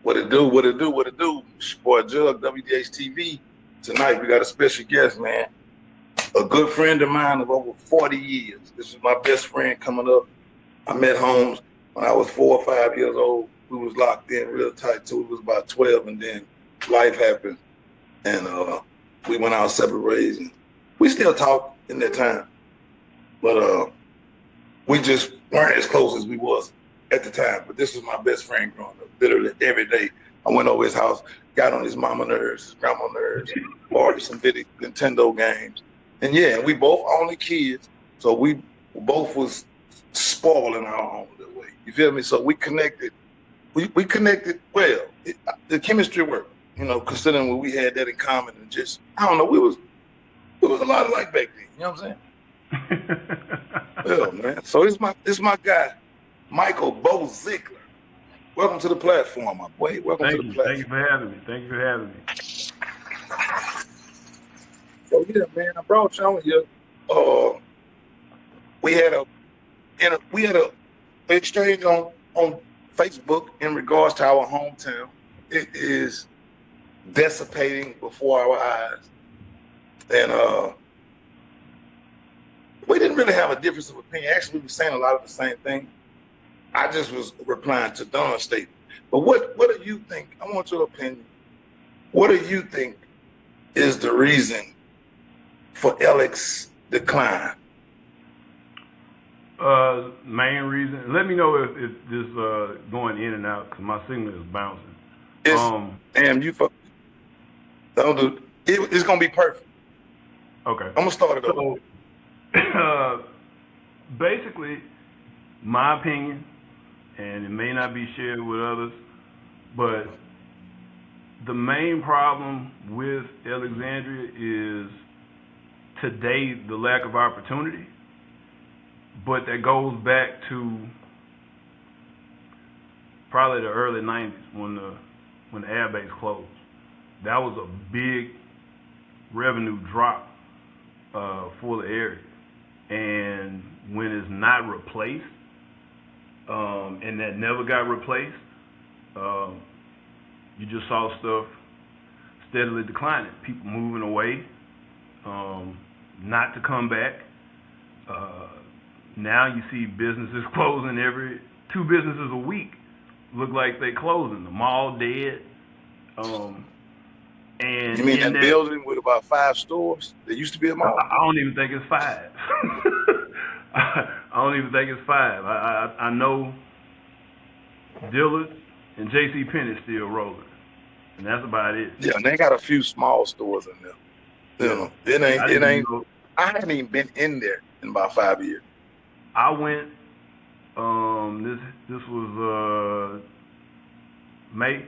What it do? What it do? What it do? It's your boy Jug, WDH-TV. Tonight we got a special guest, man. A good friend of mine of over 40 years. This is my best friend coming up. I met Holmes when I was 4 or 5 years old. We was locked in real tight till we was about 12, and then life happened, and we went our separate ways. And we still talk in that time, but we just weren't as close as we was at the time. But this was my best friend growing up. Literally every day, I went over his house, got on his mama nerves, his grandma nerves, borrowed some video Nintendo games, and yeah, we both only kids, so we both was spoiled in our own little way. You feel me? So we connected. We connected well. The chemistry worked. You know, considering when we had that in common, and just I don't know, we was a lot alike back then. You know what I'm saying? Well, man. So this my guy, Michael Bo Zeigler. Welcome to the platform, my boy. Welcome to Thank the you. Thank you platform. for having me. Thank you for having me. So yeah, man, I brought you on here. Uh, we had a exchange on Facebook in regards to our hometown. It is dissipating before our eyes, and we didn't really have a difference of opinion. Actually, we were saying a lot of the same thing. I just was replying to Don's statement. But what do you think? I want your opinion. What do you think is the reason for Alex's decline? Main reason. Let me know if this going in and out because my signal is bouncing. It's damn you. Don't do it's gonna be perfect. Okay. I'm gonna start it over. So, uh, basically, my opinion, and it may not be shared with others, but the main problem with Alexandria is today the lack of opportunity, but that goes back to probably the early '90s when the air base closed. That was a big revenue drop for the area, and when it's not replaced, and that never got replaced, you just saw stuff steadily declining. People moving away, not to come back. Now you see businesses closing every 2 businesses a week. Look like they closing. The mall dead. And You mean in that that, building with about 5 stores that used to be a mall? I don't even think it's 5. I don't even think it's 5. I know Dillard's and J.C. Penney's still rolling, and that's about it. Yeah, and they got a few small stores in there. You Yeah, know, it I ain't it didn't even ain't. know. I haven't even been in there in about 5 years. I went. This was May.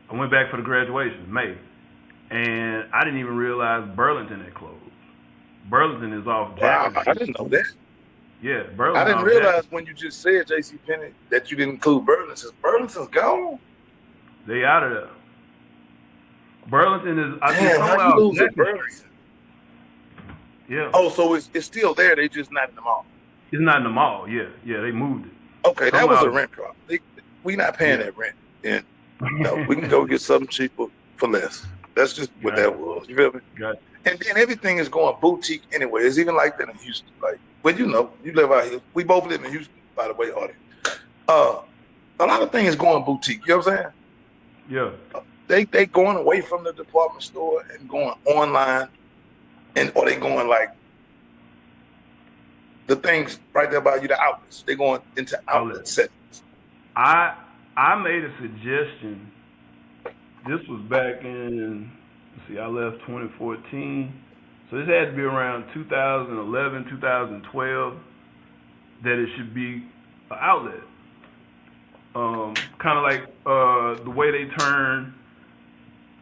I went back for the graduation, May, and I didn't even realize Burlington had closed. Burlington is off Wow, Jackson I Street. didn't know that. Yeah, I Burlington didn't off Jackson realize Street. when you just said J.C. Penney that you didn't include Burlington. Burlington's gone. They out of there. Burlington is Damn, how somewhere you off lose a Jackson Street. Burlington? Yeah, Oh, so it's still there. They just not in the mall. it's not in the mall. Yeah, they moved it Okay, that somewhere was a out. rent problem. We not paying Yeah. that rent. And no, we can go get something cheaper for less. That's just what Gotcha. that was. You feel me? Gotcha. And then everything is going boutique anyway. It's even like that in Houston. Like, well, you know, you live out here. We both live in Houston, by the way, audience. A lot of things going boutique. You know what I'm saying? Yeah. They going away from the department store and going online, and or they going like the things right there by you, the outlets. They going into outlet Outlet. settings. I made a suggestion. This was back in. Let's see, I left 2014, so this had to be around 2011, 2012. That it should be an outlet. Kind of like the way they turn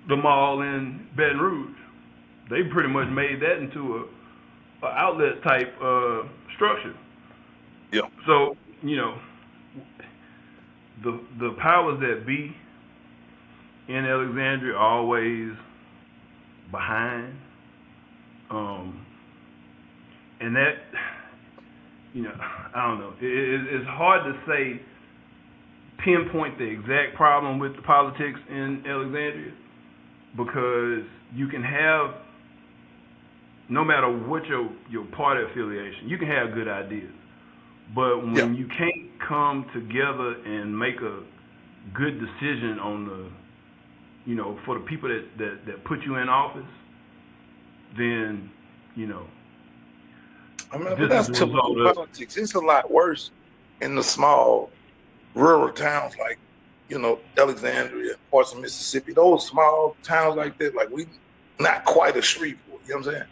the mall in Baton Rouge. They pretty much made that into a outlet type structure. Yeah. So the powers that be in Alexandria are always behind, and that I don't know. It's hard to say pinpoint the exact problem with the politics in Alexandria, because you can have, no matter what your party affiliation, you can have good ideas. But Yeah. when you can't come together and make a good decision on for the people that put you in office, then, I mean, but this is that's the typical result of, politics. It's a lot worse in the small rural towns like, Alexandria, parts of Mississippi, those small towns like that, like we not quite a Shreveport, you know what I'm saying?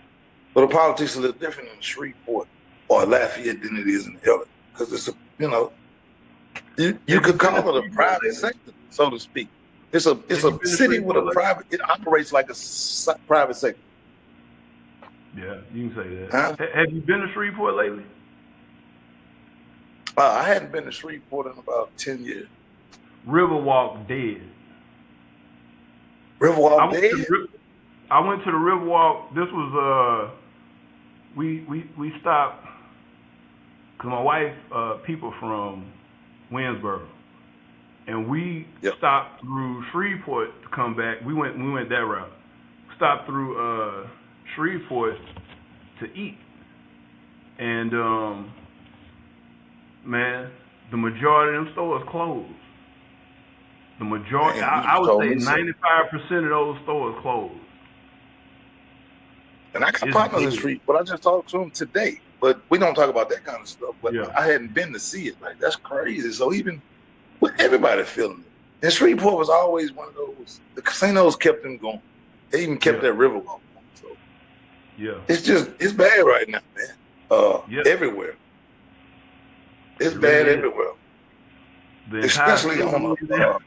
But the politics is a little different in Shreveport or Lafayette than it is in L.A. Because it's you have you could been to call it a Shreveport private lately? sector, so to speak. It's Have a you been to city with a Shreveport lately? private. It operates like a private sector. Yeah, you can say that. Huh? Have you been to Shreveport lately? I hadn't been to Shreveport in about 10 years. Riverwalk dead. I Riverwalk went to the, dead? I went to the Riverwalk. This was we stopped because my wife people from Winsboro, and we Yep. stopped through Shreveport to come back. We went that route. Stopped through Shreveport to eat, and man, the majority of them stores closed. The majority, Man, you I just would told say me so. 95% of those stores closed. And I got It's partners in dead. Shreveport. I just talked to him today. But we don't talk about that kind of stuff. But Yeah. I hadn't been to see it. Like, that's crazy. So even with everybody feeling it. And Shreveport was always one of those, the casinos kept them going. They even kept Yeah. that Riverwalk going. So Yeah. it's bad right now, man. Yeah. Everywhere. It's It really bad is. everywhere. The entire Especially state of on Louisiana.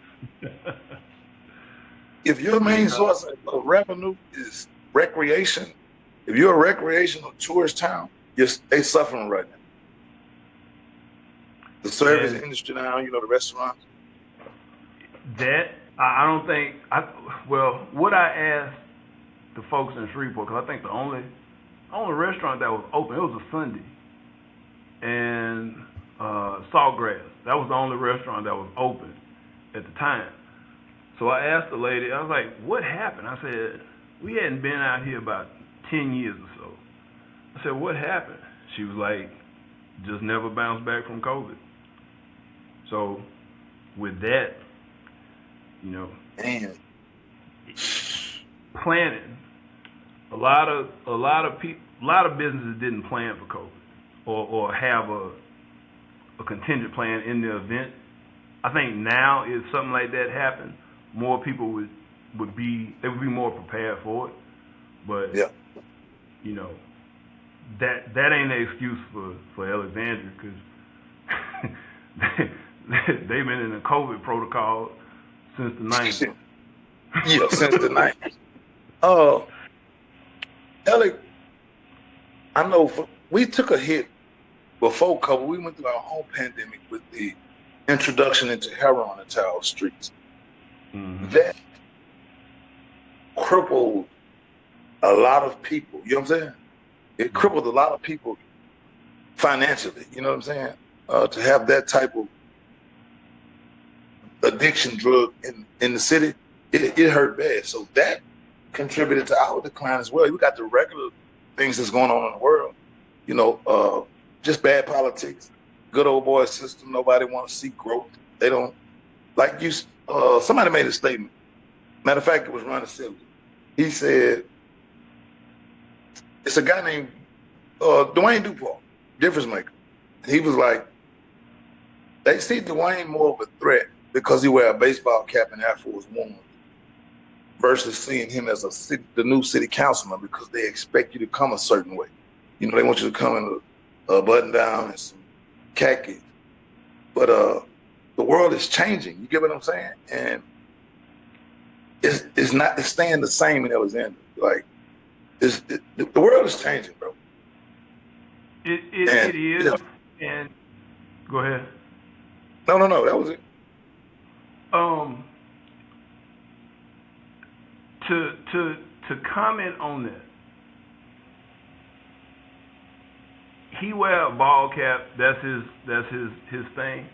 if your The main entire source state. of revenue is recreation, if you're a recreational tourist town, they suffering right now. The service And industry now, the restaurants. that, I don't think, well, what I asked the folks in Shreveport, because I think the only restaurant that was open, it was a Sunday, and Saltgrass. That was the only restaurant that was open at the time. So I asked the lady, I was like, what happened? I said, we hadn't been out here about 10 years or so. I said, what happened? She was like, just never bounced back from COVID. So with that, Man, planning, a lot of people, a lot of businesses didn't plan for COVID or have a contingent plan in the event. I think now if something like that happened, more people would be more prepared for it. But yeah. that ain't an excuse for Alexandria, because they've been in a COVID protocol since the 90s. Yeah, since the 90s. Oh, Alec, I know we took a hit before COVID. We went through our whole pandemic with the introduction into heroin into our streets. Mm-hmm. That crippled a lot of people. You know what I'm saying? It crippled a lot of people financially. You know what I'm saying? To have that type of addiction drug in the city, it hurt bad. So that contributed to our decline as well. We got the regular things that's going on in the world. Just bad politics, good old boy system. Nobody wants to see growth. They don't like you. Somebody made a statement. Matter of fact, it was Ron DeSantis. He said, it's a guy named Dwayne DuPont, difference maker. He was like, they see Dwayne more of a threat because he wear a baseball cap and Air Force One versus seeing him as the new city councilman, because they expect you to come a certain way. They want you to come in a button down and some khakis. But the world is changing. You get what I'm saying? And it's staying the same in Alexandria. Like the world is changing, bro. It And is. And go ahead. no, that was it. To comment on that, he wear a ball cap. That's his thing.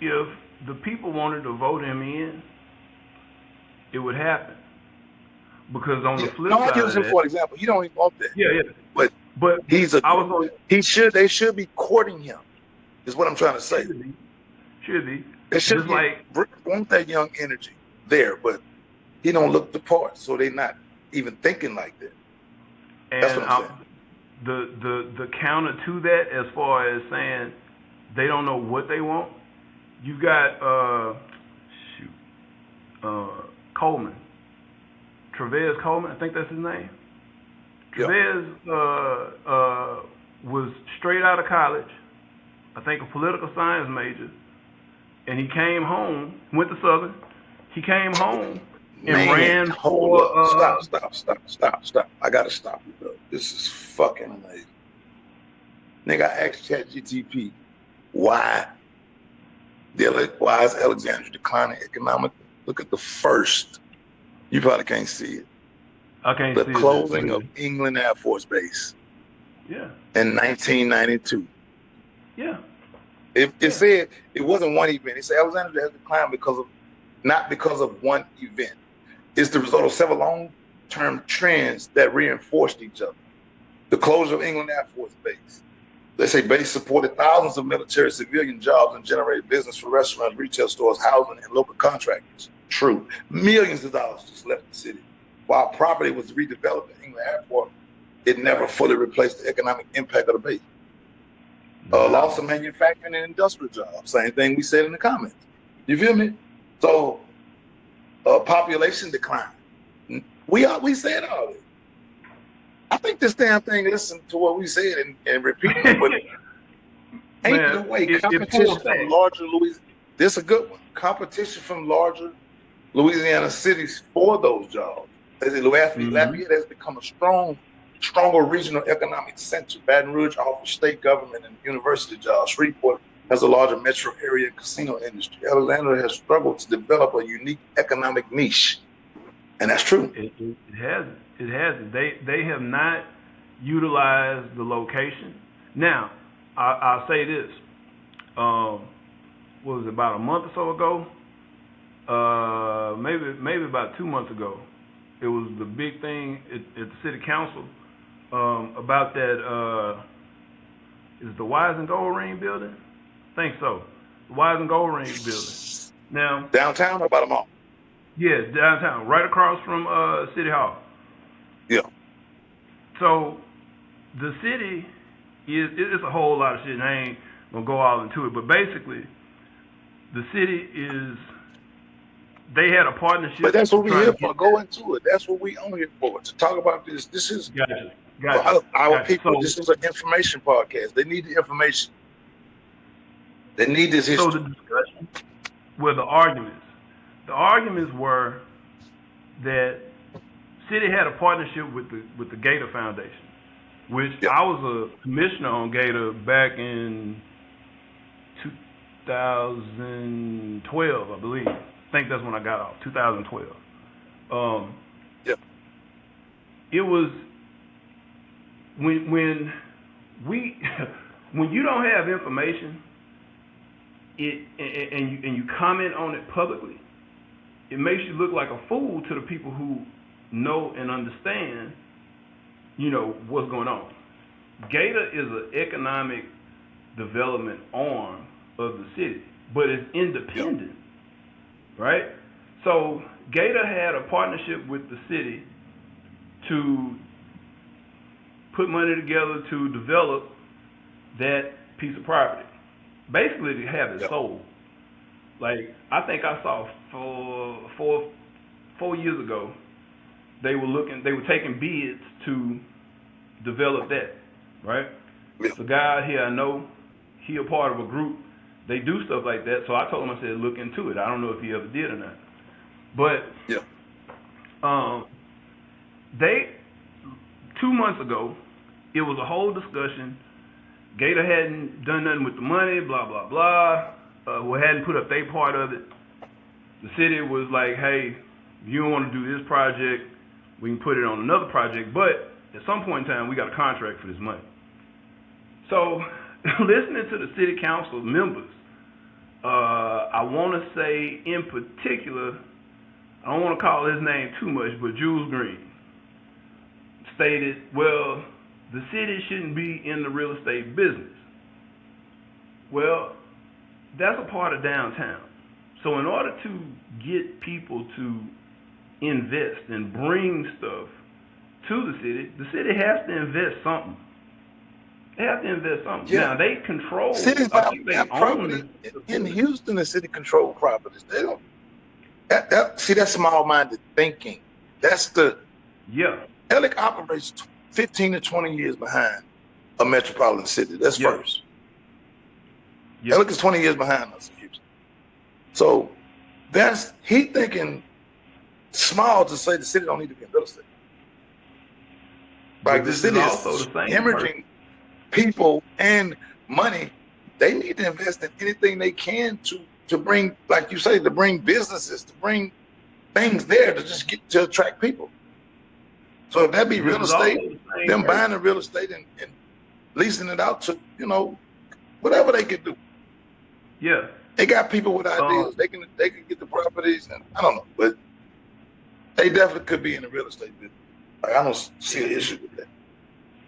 if the people wanted to vote him in, it would happen. Because on the Yeah. flip No, I side use of him that, for an example. He don't even want that. yeah, yeah. But But he's a I was going, they should be courting him, is what I'm trying to say. should be, They should just like, want that young energy there, but he don't look the part, so they're not even thinking like that. That's and what I'm saying. the counter to that, as far as saying they don't know what they want, you got Coleman, Trevez Coleman, I think that's his name. Yeah. Trevez was straight out of college, I think a political science major, and he came home, went to Southern, he came home and Man, ran hold for, up. Stop. I gotta stop you, though. This is fucking amazing. Nigga, I asked ChatGTP why is Alexandria declining economically? Look at the first. You probably can't see it. I can't The see closing it. of England Air Force Base Yeah. in 1992. Yeah. It said it wasn't one event. It said Alexandria has declined not because of one event. It's the result of several long-term trends that reinforced each other. The closure of England Air Force Base. They say base supported thousands of military civilian jobs and generated business for restaurants, retail stores, housing, and local contractors. True. Millions of dollars just left the city. While property was redeveloped at England Airport, it never fully replaced the economic impact of the base. Loss of manufacturing and industrial jobs. Same thing we said in the comments. You feel me? So, population decline. We said all this. I think this damn thing listened to what we said and repeated it, but ain't Man, no way it competition pulls from back. larger Louisiana. This is a good one. Competition from larger Louisiana cities for those jobs. They say Lafayette has become a stronger regional economic center. Baton Rouge offers state government and university jobs. Shreveport has a larger metro area and casino industry. Alexandria has struggled to develop a unique economic niche. And that's true. It hasn't. It hasn't. They have not utilized the location. Now, I'll say this. What was it, about a month or so ago? Maybe about 2 months ago. It was the big thing at the city council about that. Is it the Wise and Gold Ring building? I think so. The Wise and Gold Ring building. Now, downtown or about a mall? Yeah, downtown, right across from City Hall. Yeah. So the city it's a whole lot of shit, and I ain't gonna go all into it, but basically the city they had a partnership. But that's what we're here for. Go into it. That's what we on here for, to talk about this. This is our people. So, this is an information podcast. They need the information. They need this history. So the discussion were the arguments. The arguments were that city had a partnership with the Gator Foundation, which I was a commissioner on Gator back in 2012, I believe. I think that's when I got off, 2012. It was when when you don't have information and you comment on it publicly, it makes you look like a fool to the people who know and understand, what's going on. Gator is an economic development arm of the city, but it's independent, right? So Gator had a partnership with the city to put money together to develop that piece of property, basically to have it sold. Like, I think I saw 4 years ago, they were taking bids to develop that, right? The guy here I know, he a part of a group, they do stuff like that, so I told him, I said, look into it. I don't know if he ever did or not. But, 2 months ago, it was a whole discussion. Gator hadn't done nothing with the money, blah, blah, blah. Who hadn't put up their part of it. The city was like, hey, if you don't want to do this project, we can put it on another project, but at some point in time, we got a contract for this money. So, listening to the city council members, I I want to say in particular, I don't want to call his name too much, but Jules Green stated, well, the city shouldn't be in the real estate business. Well, that's a part of downtown. So in order to get people to invest and bring stuff to the city has to invest something. They have to invest something. Yeah. Now they control. Cities I think they have own property in Houston. The city control properties. They don't. See, that's small-minded thinking. That's the. Yeah. Ellick operates 15 to 20 years behind a metropolitan city. That's first. Yeah. Ellick is 20 years behind us in Houston. So he thinking small to say the city don't need to be in real estate. Like the city is hemorrhaging people and money. They need to invest in anything they can to bring, like you say, to bring businesses, to bring things there to just get to attract people. So if that be real estate, them buying the real estate and leasing it out to, whatever they could do. Yeah. They got people with ideas. They can get the properties, and I don't know, but they definitely could be in the real estate business. Like, I don't see an issue with that.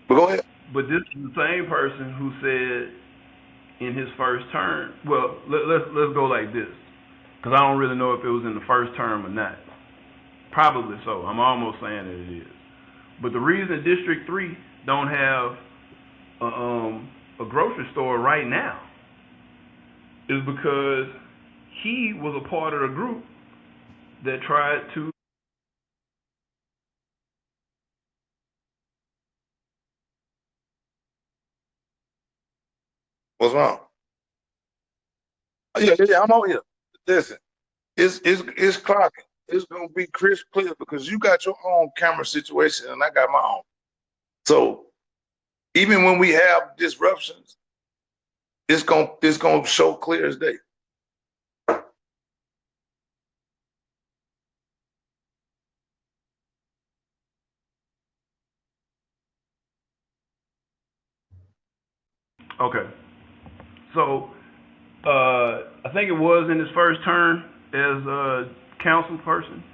But go ahead. But this is the same person who said in his first term. Well, let's go like this, because I don't really know if it was in the first term or not. Probably so. I'm almost saying that it is. But the reason District 3 don't have a grocery store right now is because he was a part of the group that tried to. What's wrong? Yeah, I'm over here. Listen, it's clocking. It's gonna be crisp clear because you got your own camera situation and I got my own. So even when we have disruptions, it's gonna show clear as day. Okay. So I think it was in his first term as a council person.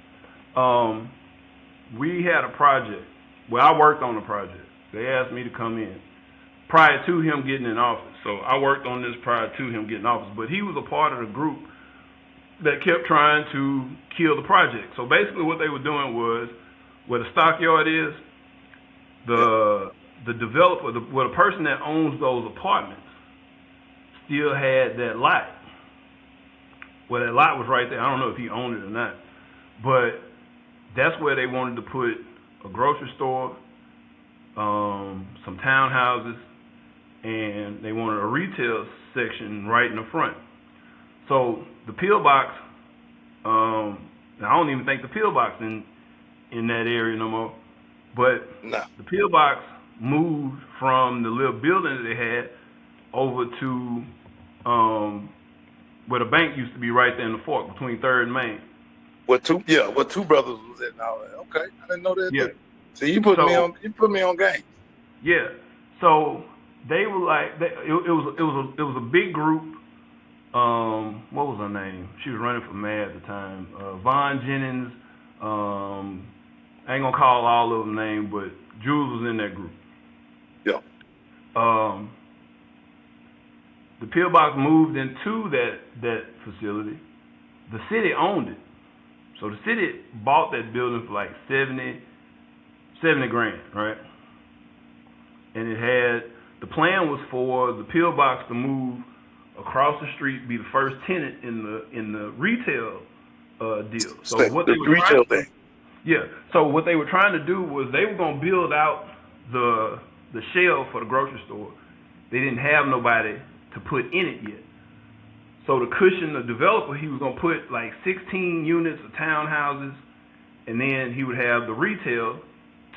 We had a project. Well, I worked on the project. They asked me to come in prior to him getting in office. So I worked on this prior to him getting in office. But he was a part of the group that kept trying to kill the project. So basically what they were doing was, where the stockyard is, the developer, the person that owns those apartments still had that lot. Well, that lot was right there. I don't know if he owned it or not. But that's where they wanted to put a grocery store, some townhouses, and they wanted a retail section right in the front. So the pillbox, I don't even think the pillbox in that area no more. But the pillbox moved from the little building that they had over to where the bank used to be, right there in the fork between 3rd and Main. What two brothers was at now? Okay, I didn't know that. Yeah. So you put me on game. Yeah. So they were like, it was a big group. What was her name? She was running for mayor at the time. Vaughn Jennings. I ain't gonna call all of them names, but Jules was in that group. Yeah. The pillbox moved into that facility. The city owned it. So the city bought that building for like 70 grand, right? And the plan was for the pillbox to move across the street, be the first tenant in the retail deal. So what they were trying to do, so what they were trying to do was they were going to build out the shell for the grocery store. They didn't have nobody to put in it yet. So to cushion the developer, he was going to put like 16 units of townhouses, and then he would have the retail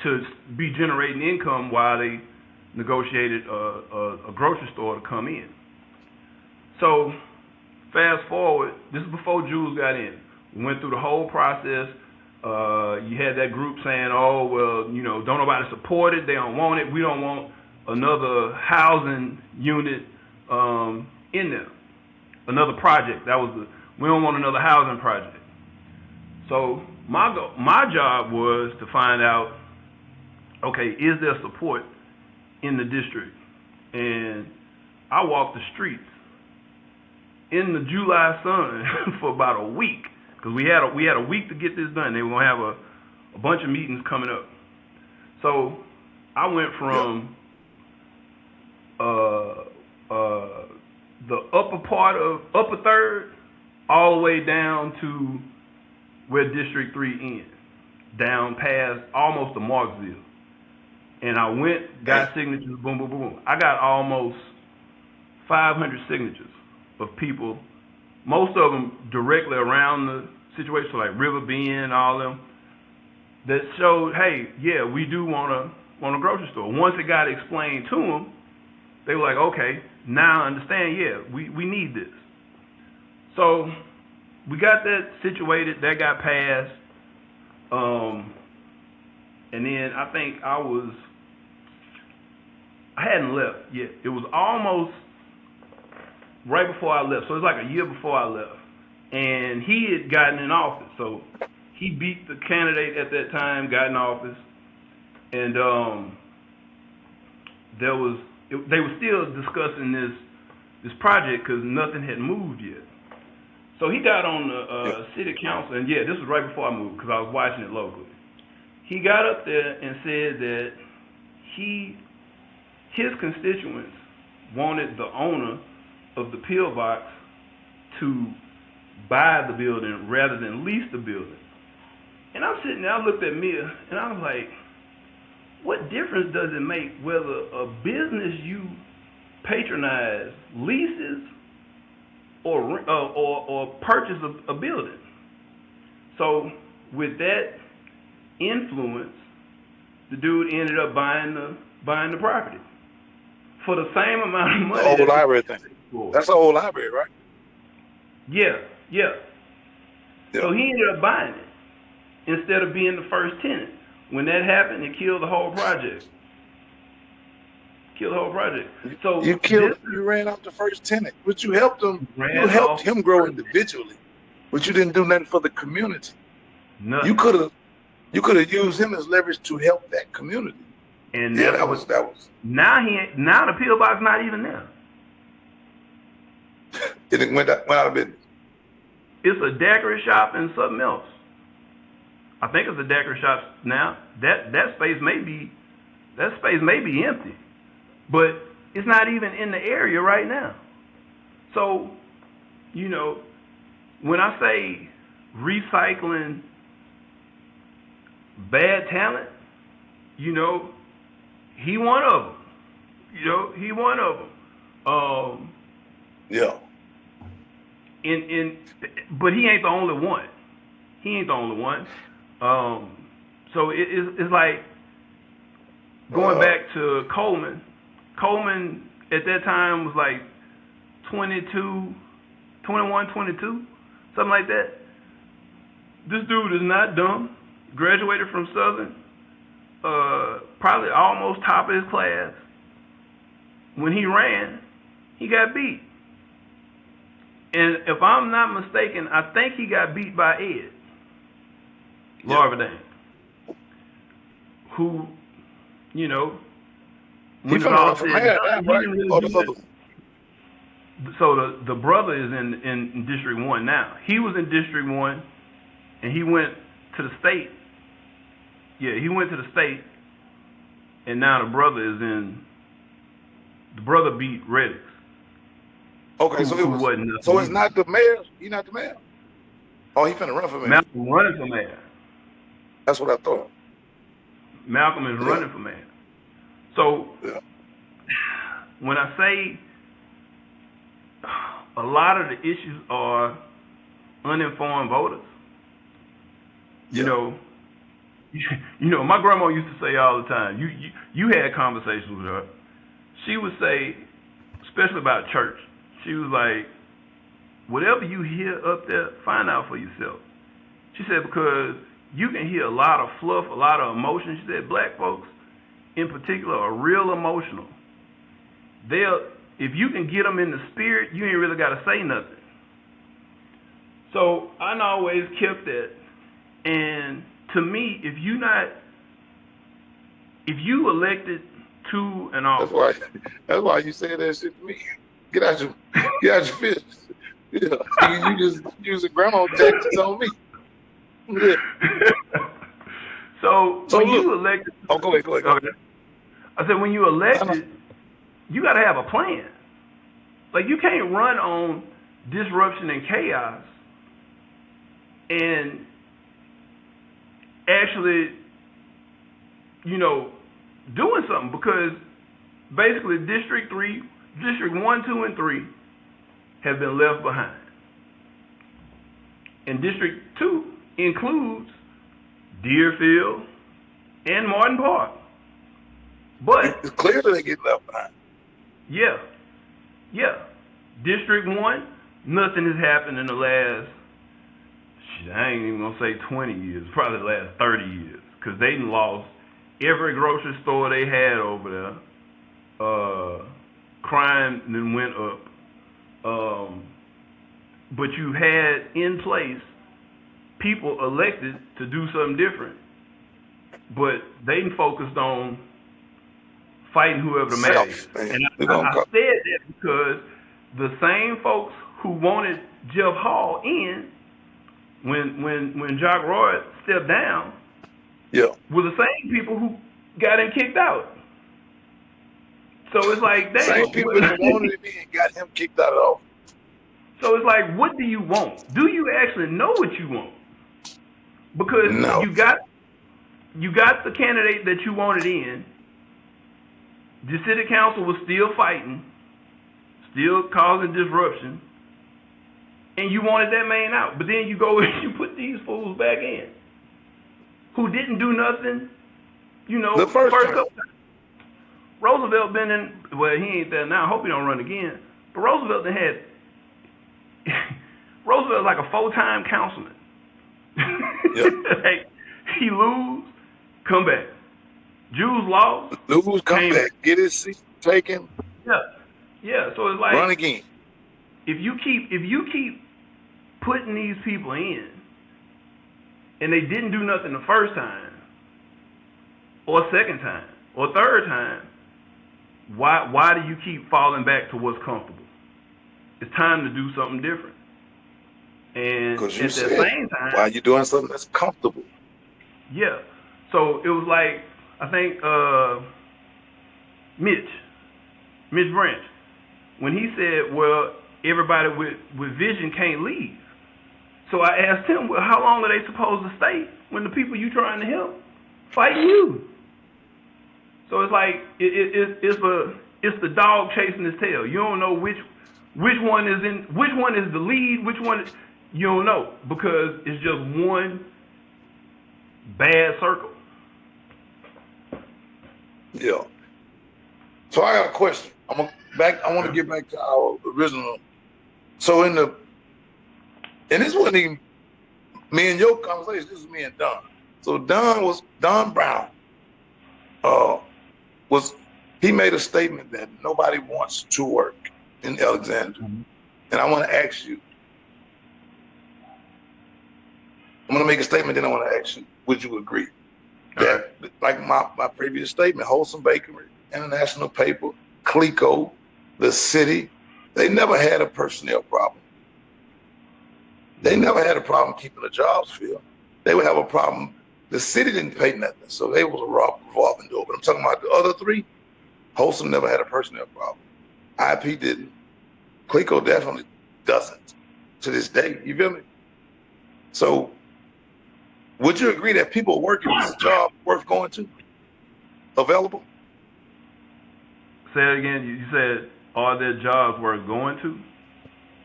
to be generating income while they negotiated a grocery store to come in. So fast forward, this is before Jules got in. We went through the whole process. You had that group saying, oh, well, don't nobody support it. They don't want it. We don't want another housing unit in there. Another project. That was We don't want another housing project. So my job was to find out, okay, is there support in the district? And I walked the streets in the July sun for about a week, because we had a week to get this done. They were gonna have a bunch of meetings coming up. So I went from the upper third all the way down to where District 3 ends, down past almost to Marksville. And I went, got signatures, boom, boom, boom. I got almost 500 signatures of people, most of them directly around the situation, like River Bend, all of them, that showed, hey, yeah, we do want a grocery store. Once it got explained to them, they were like, okay, now I understand, yeah, we need this. So we got that situated, that got passed, and then I think I hadn't left yet. It was almost right before I left, so it was like a year before I left. And he had gotten in office, so he beat the candidate at that time, got in office, and they were still discussing this project because nothing had moved yet. So he got on the city council, and yeah, this was right before I moved because I was watching it locally. He got up there and said that his constituents wanted the owner of the pillbox to buy the building rather than lease the building. And I'm sitting there, I looked at Mia, and I was like, what difference does it make whether a business you patronize leases or purchase a building? So with that influence, the dude ended up buying the property for the same amount of money. The old library thing. That's the old library, right? Yeah. So he ended up buying it instead of being the first tenant. When that happened, it killed the whole project. So you ran out the first tenant, but you helped him. You helped him grow individually, but you didn't do nothing for the community. Nothing. You could have used him as leverage to help that community. And yeah, that was. Now the pillbox not even there. It went out of business. It's a daiquiri shop and something else. I think it's a daiquiri shop now. That space may be empty, but it's not even in the area right now. So, when I say recycling bad talent, he one of them. He one of them. Yeah. But he ain't the only one. So it's like going back to Coleman. Coleman at that time was like 21, 22, something like that. This dude is not dumb. Graduated from Southern, probably almost top of his class. When he ran, he got beat. And if I'm not mistaken, I think he got beat by Ed Larvadane, who, when it's all said and done, he didn't really do that. So the brother is in District 1 now. He was in District 1, and he went to the state. Yeah, he went to the state, and now the brother beat Reddix. Okay, so it's not the mayor. He's not the mayor. Oh, he finna run for mayor. Malcolm running for mayor. That's what I thought. Malcolm is running for mayor. So when I say a lot of the issues are uninformed voters, my grandma used to say all the time. You had conversations with her. She would say, especially about church. She was like, whatever you hear up there, find out for yourself. She said, because you can hear a lot of fluff, a lot of emotion. She said, black folks in particular are real emotional. If you can get them in the spirit, you ain't really got to say nothing. So I always kept that. And to me, if you elected to an That's office, why. That's why you said that shit to me. Get out your fish. Yeah, you just using grandma tactics on me. Yeah. so So when look. you elected, Oh, go ahead. Go ahead. Go ahead. okay, I said when you I know. elected, you got to have a plan. Like you can't run on disruption and chaos and actually, doing something because basically District 1, 2, and 3 have been left behind. And District 2 includes Deerfield and Martin Park. But, It's clear that they get left behind. yeah, District 1, nothing has happened in the last, I ain't even going to say 20 years, probably the last 30 years. Because they lost every grocery store they had over there. Crime then went up. But you had in place people elected to do something different, but they focused on fighting whoever the mayor is. Self, man. And We're gonna I call. said that because the same folks who wanted Jeff Hall in when Jock Roy stepped down Yeah. were the same people who got him kicked out. So it's like, Same damn. people that wanted him in got him kicked out of office. So it's like, what do you want? Do you actually know what you want? Because No. you got the candidate that you wanted in. The city council was still fighting, still causing disruption, and you wanted that man out. But then you go and you put these fools back in, who didn't do nothing, The first time. couple times. Roosevelt been in, well, he ain't there now. I hope he don't run again. But Roosevelt had, Roosevelt's like a 4-time councilman. Yep. Like, he lose, come back. Jews lost, Lose, come came back, get his seat taken, yeah. So it's like, run again. if you keep putting these people in, and they didn't do nothing the first time, or second time, or third time, why do you keep falling back to what's comfortable? It's time to do something different. And Because you at the said, same time, why are you doing something that's comfortable? yeah. So it was like, I think Mitch Branch, when he said, well, everybody with vision can't leave. So I asked him, well, how long are they supposed to stay when the people you trying to help fighting you? So it's like it's the dog chasing his tail. You don't know which one is the lead, which one you don't know, because it's just one bad circle. Yeah. So I got a question. I want to get back to our original. So and this wasn't even me and your conversation. This was me and Don. So Don Brown. He made a statement that nobody wants to work in Alexandria, and I want to ask you. I'm going to make a statement, then I want to ask you, would you agree that, like my previous statement, Wholesome Bakery, International Paper, Clico, the city, they never had a personnel problem. They never had a problem keeping the jobs filled. They would have a problem. The city didn't pay nothing, so they was a revolving door. But I'm talking about the other three. Wholesome never had a personnel problem. IP didn't. Clico definitely doesn't to this day. You feel me? So would you agree that people working is a job worth going to? Available? Say it again. You said, are there jobs worth going to?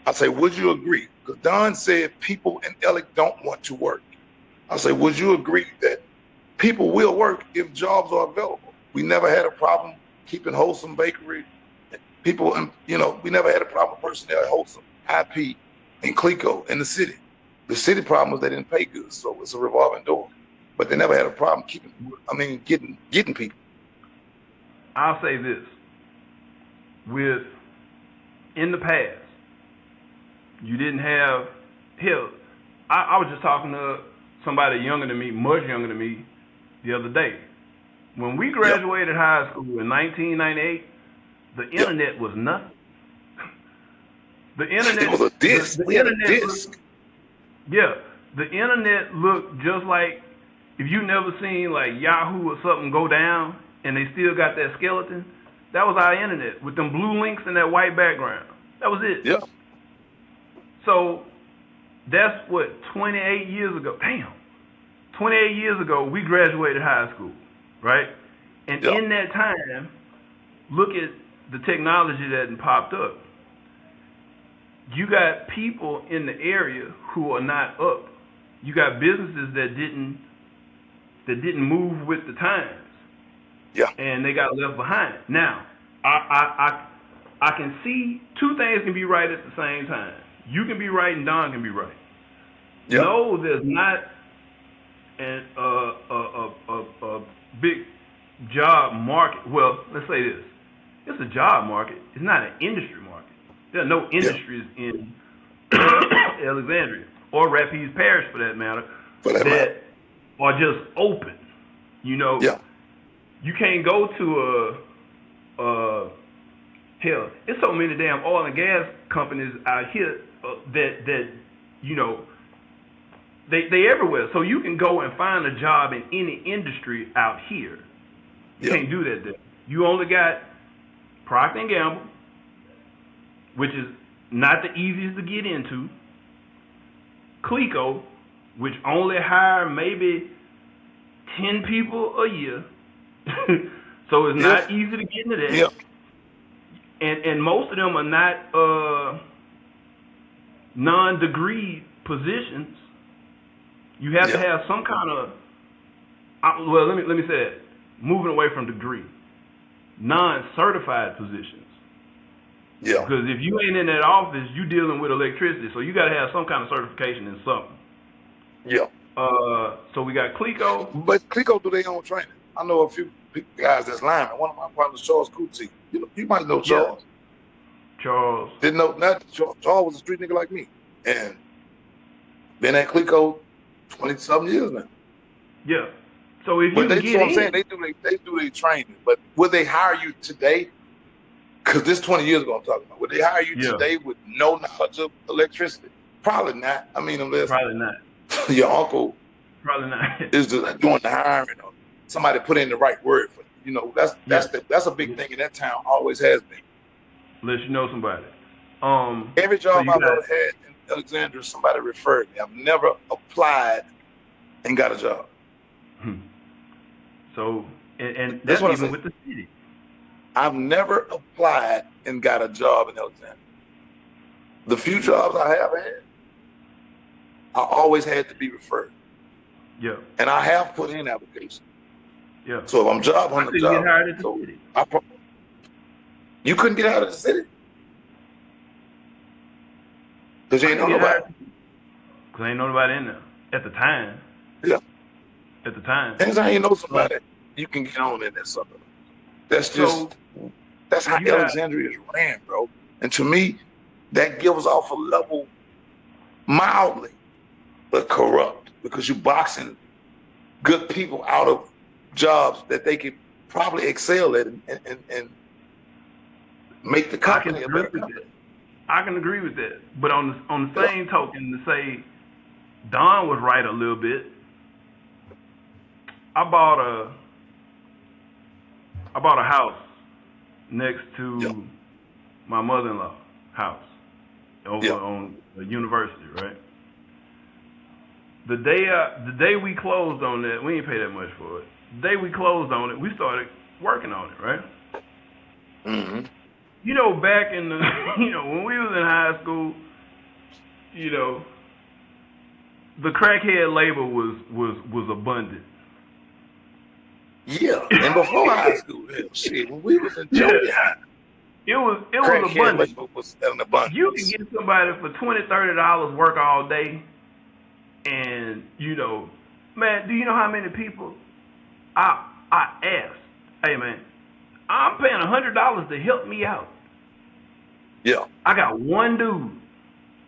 I say, would you agree? Because Don said people in LA don't want to work. I say, would you agree that people will work if jobs are available? We never had a problem keeping Wholesome Bakery. People, we never had a problem with personnel at Wholesome, IP, and Clico in the city. The city problem was they didn't pay good, so it's a revolving door. But they never had a problem getting people. I'll say this. In the past, you didn't have hell, I was just talking to somebody younger than me, much younger than me, the other day. When we Yeah. graduated high school in 1998, the Yeah. internet was nothing. The It internet, was a disc. the We had a internet disc. looked, yeah, the internet looked just like, if you never seen like Yahoo or something go down and they still got that skeleton, that was our internet with them blue links and that white background. That was it. Yeah. So that's what, 28 years ago. Damn. 28 years ago, we graduated high school, right? And Yeah. in that time, look at the technology that popped up. You got people in the area who are not up. You got businesses that didn't move with the times. Yeah. And they got left behind. Now, I can see two things can be right at the same time. You can be right and Don can be right. Yeah. No, there's not a big job market. Well, let's say this. It's a job market. It's not an industry market. There are no industries in Alexandria or Rapides Parish, for that matter, that are just open. You know, Yeah. you can't go to hell. There's so many damn oil and gas companies out here that you know they everywhere. So you can go and find a job in any industry out here. You can't do that there. You only got Procter and Gamble, which is not the easiest to get into. Clico, which only hire maybe 10 people a year. So it's not easy to get into that. Yeah. And most of them are not non-degree positions. You have to have some kind of well, let me say that. Moving away from degree. Non-certified positions. Yeah. Because if you ain't in that office, you dealing with electricity, so you got to have some kind of certification in something. Yeah. So we got Clico. But Clico do their own training. I know a few guys that's linemen. One of my partners, Charles Cootsie. You might know Charles. Yeah. Charles. Didn't know nothing. Charles was a street nigga like me. And been at Clico 20-something years now. Yeah. So if you But can get I'm in, saying they do their training. But would they hire you today? Because this 20 years ago I'm talking about. Would they hire you today with no knowledge of electricity? Probably not. I mean, unless probably not. your uncle probably not is doing the hiring or somebody put in the right word for you. You know, that's a big thing in that town. Always has been. Unless you know somebody. Every job I've ever had in Alexandria, somebody referred me. I've never applied and got a job. So, and that's even with the city. I've never applied and got a job in Alexandria. The few jobs I have had, I always had to be referred. Yeah. And I have put in applications. Yeah. So if I'm job hunting, get hired at the city. You couldn't get out of the city? Because you ain't know nobody. Because ain't nobody in there at the time. Yeah. At the time. Anytime you know somebody, you can get on in that suburb. That's how Alexandria is ran, bro. And to me, that gives off a level mildly, but corrupt, because you're boxing good people out of jobs that they could probably excel at and make the company a better company. I can agree with that. But on the same token, to say Don was right a little bit, I bought a house next to my mother-in-law house over on the university, right? The day we closed on that, we didn't pay that much for it. The day we closed on it, we started working on it, right? Mm-hmm. You know, back in the, when we was in high school, the crackhead labor was abundant. Yeah, and before high school, shit, when we was in junior high, it was abundant. Was an abundance. You can get somebody for $20-$30 work all day, and man, do you know how many people I asked? Hey man, I'm paying $100 to help me out. Yeah, I got one dude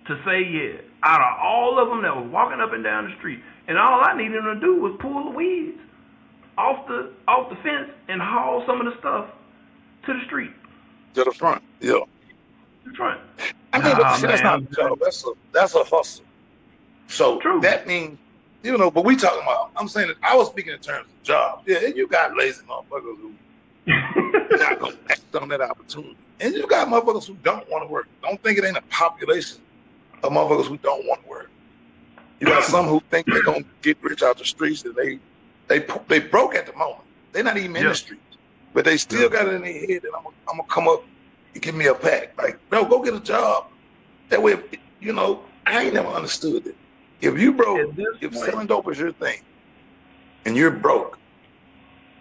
to say yeah. out of all of them that was walking up and down the street, and all I needed them to do was pull the weeds off the fence and haul some of the stuff to the street. To the front, yeah. To the front. I mean, but see, man, that's not a job. That's a hustle. So True. that means, but we talking about. I'm saying that I was speaking in terms of jobs. Yeah, and you got lazy motherfuckers who not gonna act on that opportunity, and you got motherfuckers who don't want to work. Don't think it ain't a population of motherfuckers who don't want to work. You got some who think they're gonna get rich out the streets, and they broke at the moment. They're not even in the streets, but they still got it in their head that I'm gonna come up and give me a pack. Like, no, go get a job. That way, I ain't never understood it. If you broke, if selling dope is your thing, and you're broke,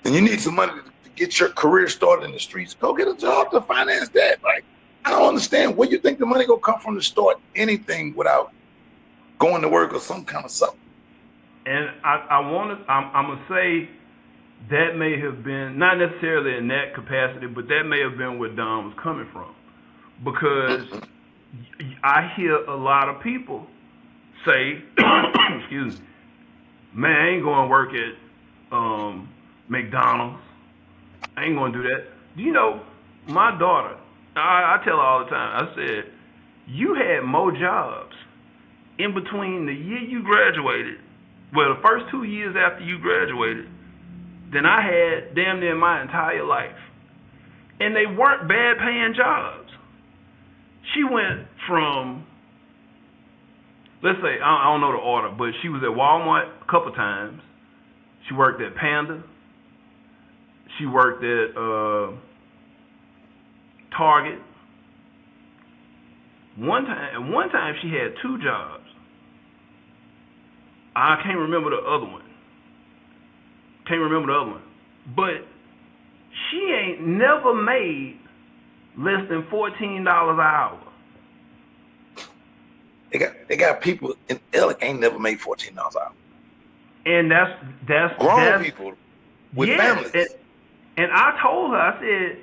and you need some money to get your career started in the streets, go get a job to finance that. Like, I don't understand where you think the money gonna come from to start anything without going to work or some kind of something. And I'm gonna say that may have been not necessarily in that capacity, but that may have been where Don was coming from, because I hear a lot of people say, excuse me, man, I ain't going to work at McDonald's. I ain't going to do that. Do you know, my daughter, I tell her all the time, I said, you had more jobs in between the year you graduated, well, the first 2 years after you graduated, than I had damn near my entire life. And they weren't bad paying jobs. She went from, let's say, I don't know the order, but she was at Walmart a couple times. She worked at Panda. She worked at Target. One time she had 2 jobs. I can't remember the other one. But she ain't never made less than $14 an hour. They got people in LA ain't never made $14 an hour. And that's grown people with families. And I told her, I said,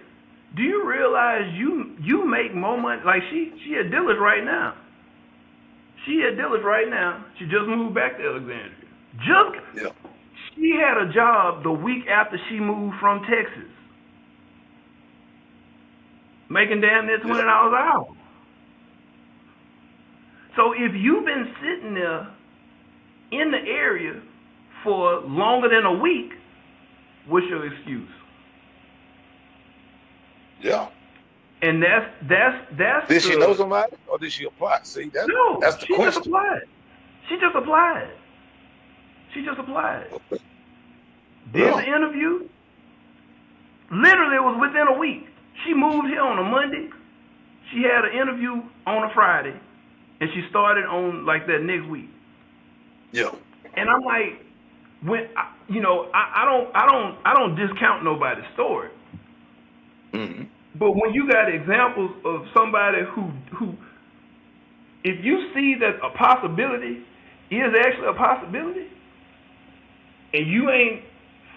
do you realize you make more money? Like she at Dillard's right now. She just moved back to Alexandria. She had a job the week after she moved from Texas, making damn near $20 an hour. So if you've been sitting there in the area for longer than a week, what's your excuse? Yeah. And that's. Did she know somebody, or did she apply? See, that's the question. She just applied. Did the interview. Literally, it was within a week. She moved here on a Monday. She had an interview on a Friday, and she started on like that next week. Yeah. And I'm like, I don't discount nobody's story. Mm-hmm. But when you got examples of somebody who, if you see that a possibility is actually a possibility, and you ain't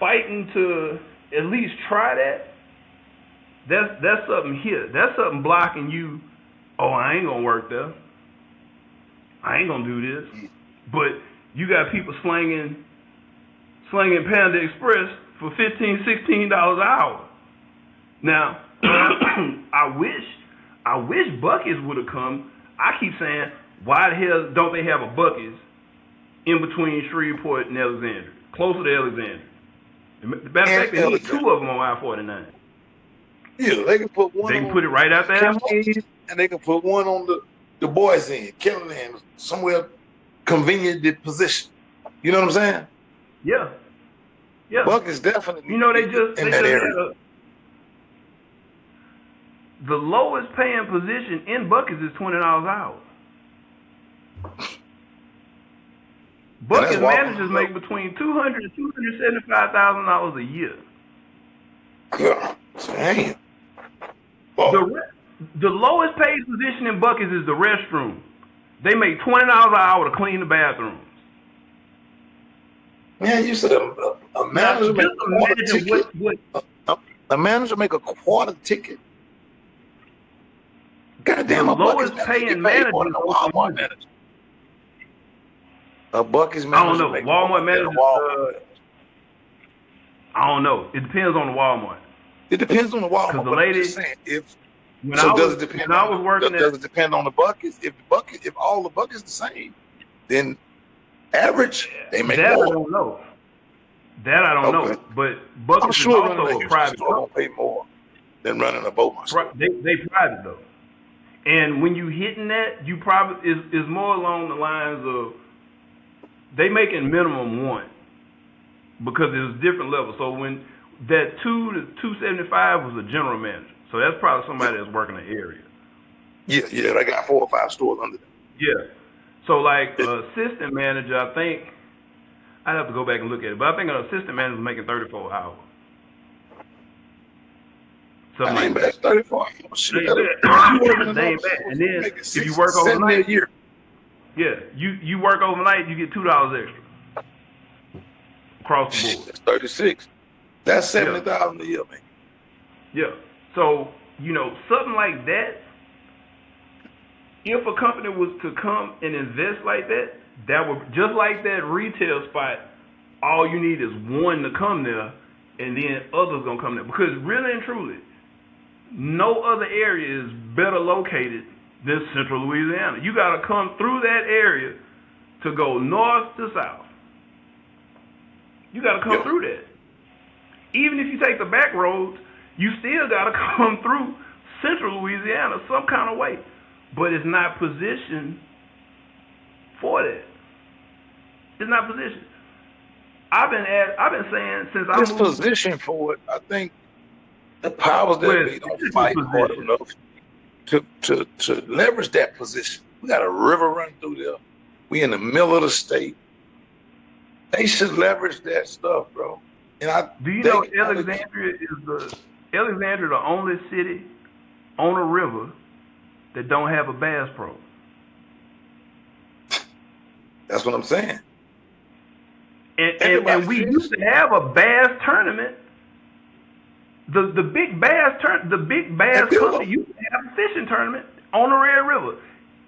fighting to at least try that, that's something here. That's something blocking you. Oh, I ain't gonna work there. I ain't gonna do this. But you got people slanging Panda Express for $15, $16 an hour. Now, I wish Buc-ee's would have come. I keep saying, why the hell don't they have a Buc-ee's in between Shreveport and Alexandria, closer to Alexandria? Matter of fact, they need 2 of them on I-49. Yeah, they can put one. They can put it right out there, and they can put one on the boys' end, Kelly end, somewhere convenient position. You know what I'm saying? Yeah. Buc-ee's definitely. They just in that area. The lowest paying position in Buc-ee's is $20 an hour. Buc-ee's managers make between $200,000 and $275,000 a year. God damn. The lowest paid position in Buc-ee's is the restroom. They make $20 an hour to clean the bathrooms. Man, you said a manager make a quarter ticket. A manager make a quarter ticket. Goddamn, the lowest paying manager. A Buc-ee's I don't manager know. make more Walmart money than a managers, Walmart manager. I don't know. It depends on the Walmart. It depends on the Cause Walmart, the but I'm just lady, saying, if when so, I does was it depend when I on was working does at it depend on the Buc-ee's? If all the Buc-ee's the same, then average they make that, I more. don't know. That I don't Okay, know. But I'm Buc-ee's is sure running a also a Houston private store gonna company. pay more than running a Beaumont store. They private though. And when you hitting that, you probably is more along the lines of they making minimum one because there's different levels. So when that 2 to 275 was a general manager, so that's probably Yeah, somebody that's working the area. yeah, they got 4 or 5 stores under them. Yeah. So like assistant manager, I think I'd have to go back and look at it, but I think an assistant manager is making 34 hours, something That like ain't that. bad. 34. They Shit, ain't if you working bad. in They other ain't bad. stores, And you then making if you 60, work 70 a overnight, year. yeah, you work overnight, you get $2 extra across the board. That's 36. That's Yeah, 70,000 a year, man. yeah. So something like that. If a company was to come and invest like that, that would just like that retail spot. All you need is one to come there, and then others gonna come there. Because really and truly, no other area is better located than Central Louisiana. You gotta come through that area to go north to south. You gotta come Yeah, through that. Even if you take the back roads, you still gotta come through Central Louisiana some kind of way. But it's not positioned for that. It's not positioned. I've been saying since I it's moved. position for it. I think the powers Well, that be don't this is fight hard position. enough to leverage that position. We got a river run through there. We in the middle of the state. They should leverage that stuff, bro. And Do you they know can only. Alexandria the only city on a river that don't have a Bass Pro? That's what I'm saying. And Everybody we fish. used to have a bass tournament. The big bass And company Bulo. used to have a fishing tournament on the Red River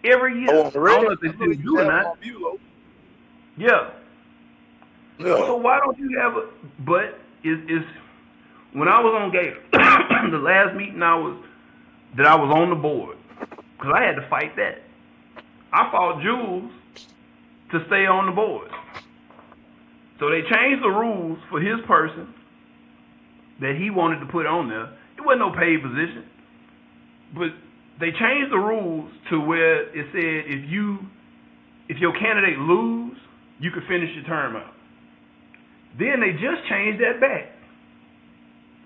every Oh, year. on the I don't red. know if they I know still they used do to or have them not. on Bulo. Yeah. Yeah. So why don't you have a? But is when I was on Gator, the last meeting I was on the board, because I had to fight that. I fought Jules to stay on the board. So they changed the rules for his person that he wanted to put on there. It wasn't no paid position, but they changed the rules to where it said if your candidate lose, you could finish your term out. Then they just changed that back.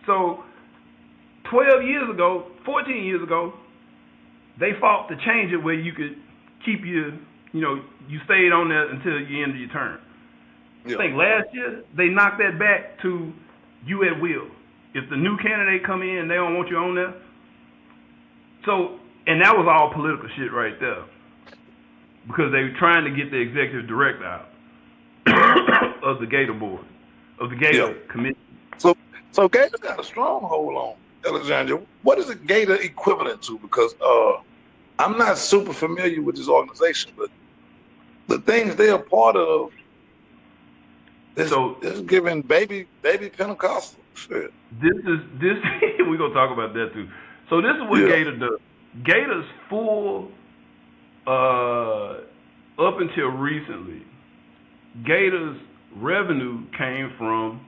So 14 years ago, they fought to change it where you could keep you stayed on there until the end of your term. Yeah. I think last year they knocked that back to you at will. If the new candidate come in and they don't want you on there. So, and that was all political shit right there. Because they were trying to get the executive director out of the Gator board, of the Gator committee. So Gator got a stronghold on Alexandria. What is a Gator equivalent to? Because I'm not super familiar with this organization, but the things they are part of is giving baby Pentecostal shit. This we're gonna talk about that too. So this is what Yeah. Gator does. Gator's full up until recently, Gator's revenue came from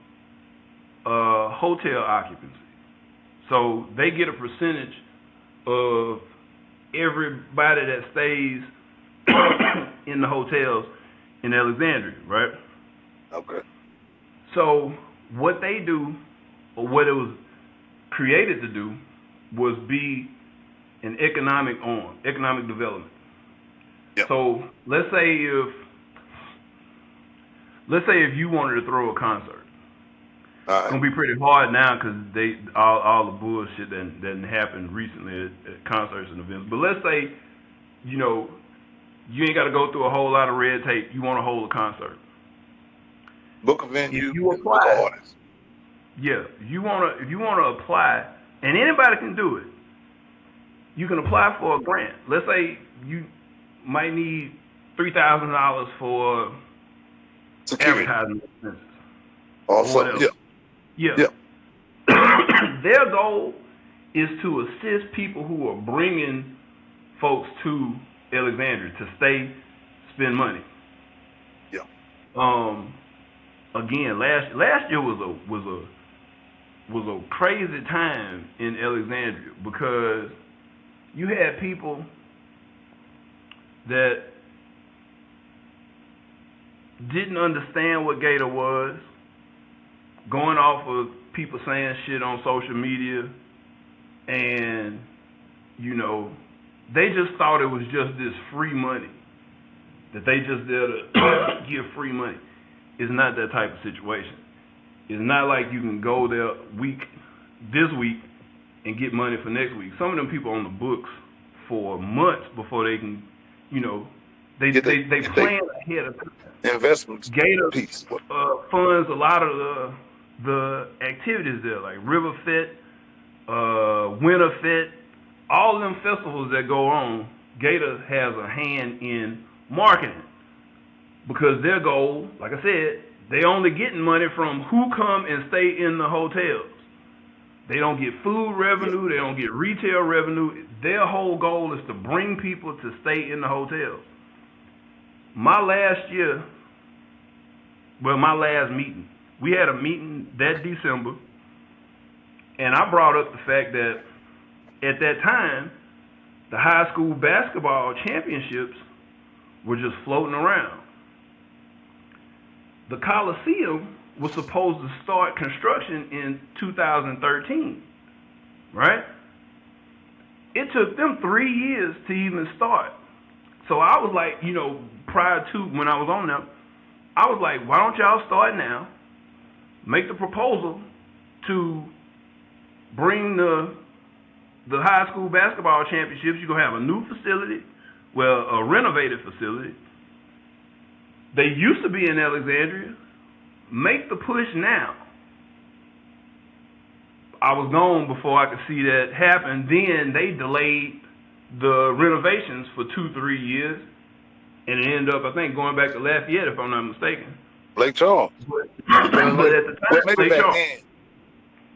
hotel occupancy. So they get a percentage of everybody that stays in the hotels in Alexandria, right? Okay. So what they do, or what it was created to do, was be an economic development. Yep. So let's say if you wanted to throw a concert, it's gonna be pretty hard now because all the bullshit that happened recently at concerts and events. But let's say you ain't got to go through a whole lot of red tape. You want to hold a concert. Book a venue. If you apply, book an artist. yeah. If you wanna apply, and anybody can do it. You can apply for a grant. Let's say you might need $3,000 for Security. advertising expenses or Also, whatever. yeah. Their goal is to assist people who are bringing folks to Alexandria to stay, spend money. Yeah. Again, last year was a crazy time in Alexandria because you had people that didn't understand what Gator was, going off of people saying shit on social media, and they just thought it was just this free money that they just there to give free money. It's not that type of situation. It's not like you can go there this week and get money for next week. Some of them people on the books for months before they can, they plan ahead of time. Investments. Gator piece. funds a lot of the activities there, like River Fit, Winter Fit, all of them festivals that go on. Gator has a hand in marketing because their goal, like I said, they only getting money from who come and stay in the hotels. They don't get food revenue. They don't get retail revenue. Their whole goal is to bring people to stay in the hotels. My last meeting, we had a meeting that December, and I brought up the fact that at that time, the high school basketball championships were just floating around. The Coliseum was supposed to start construction in 2013, right? It took them 3 years to even start. So I was like, prior to when I was on them, I was like, why don't y'all start now? Make the proposal to bring the high school basketball championships. You're going to have a new facility, a renovated facility. They used to be in Alexandria. Make the push now. I was gone before I could see that happen. Then they delayed the renovations for 2-3 years, and it ended up, I think, going back to Lafayette, if I'm not mistaken. Lake Charles. But at the time, maybe Lake back Charles. then.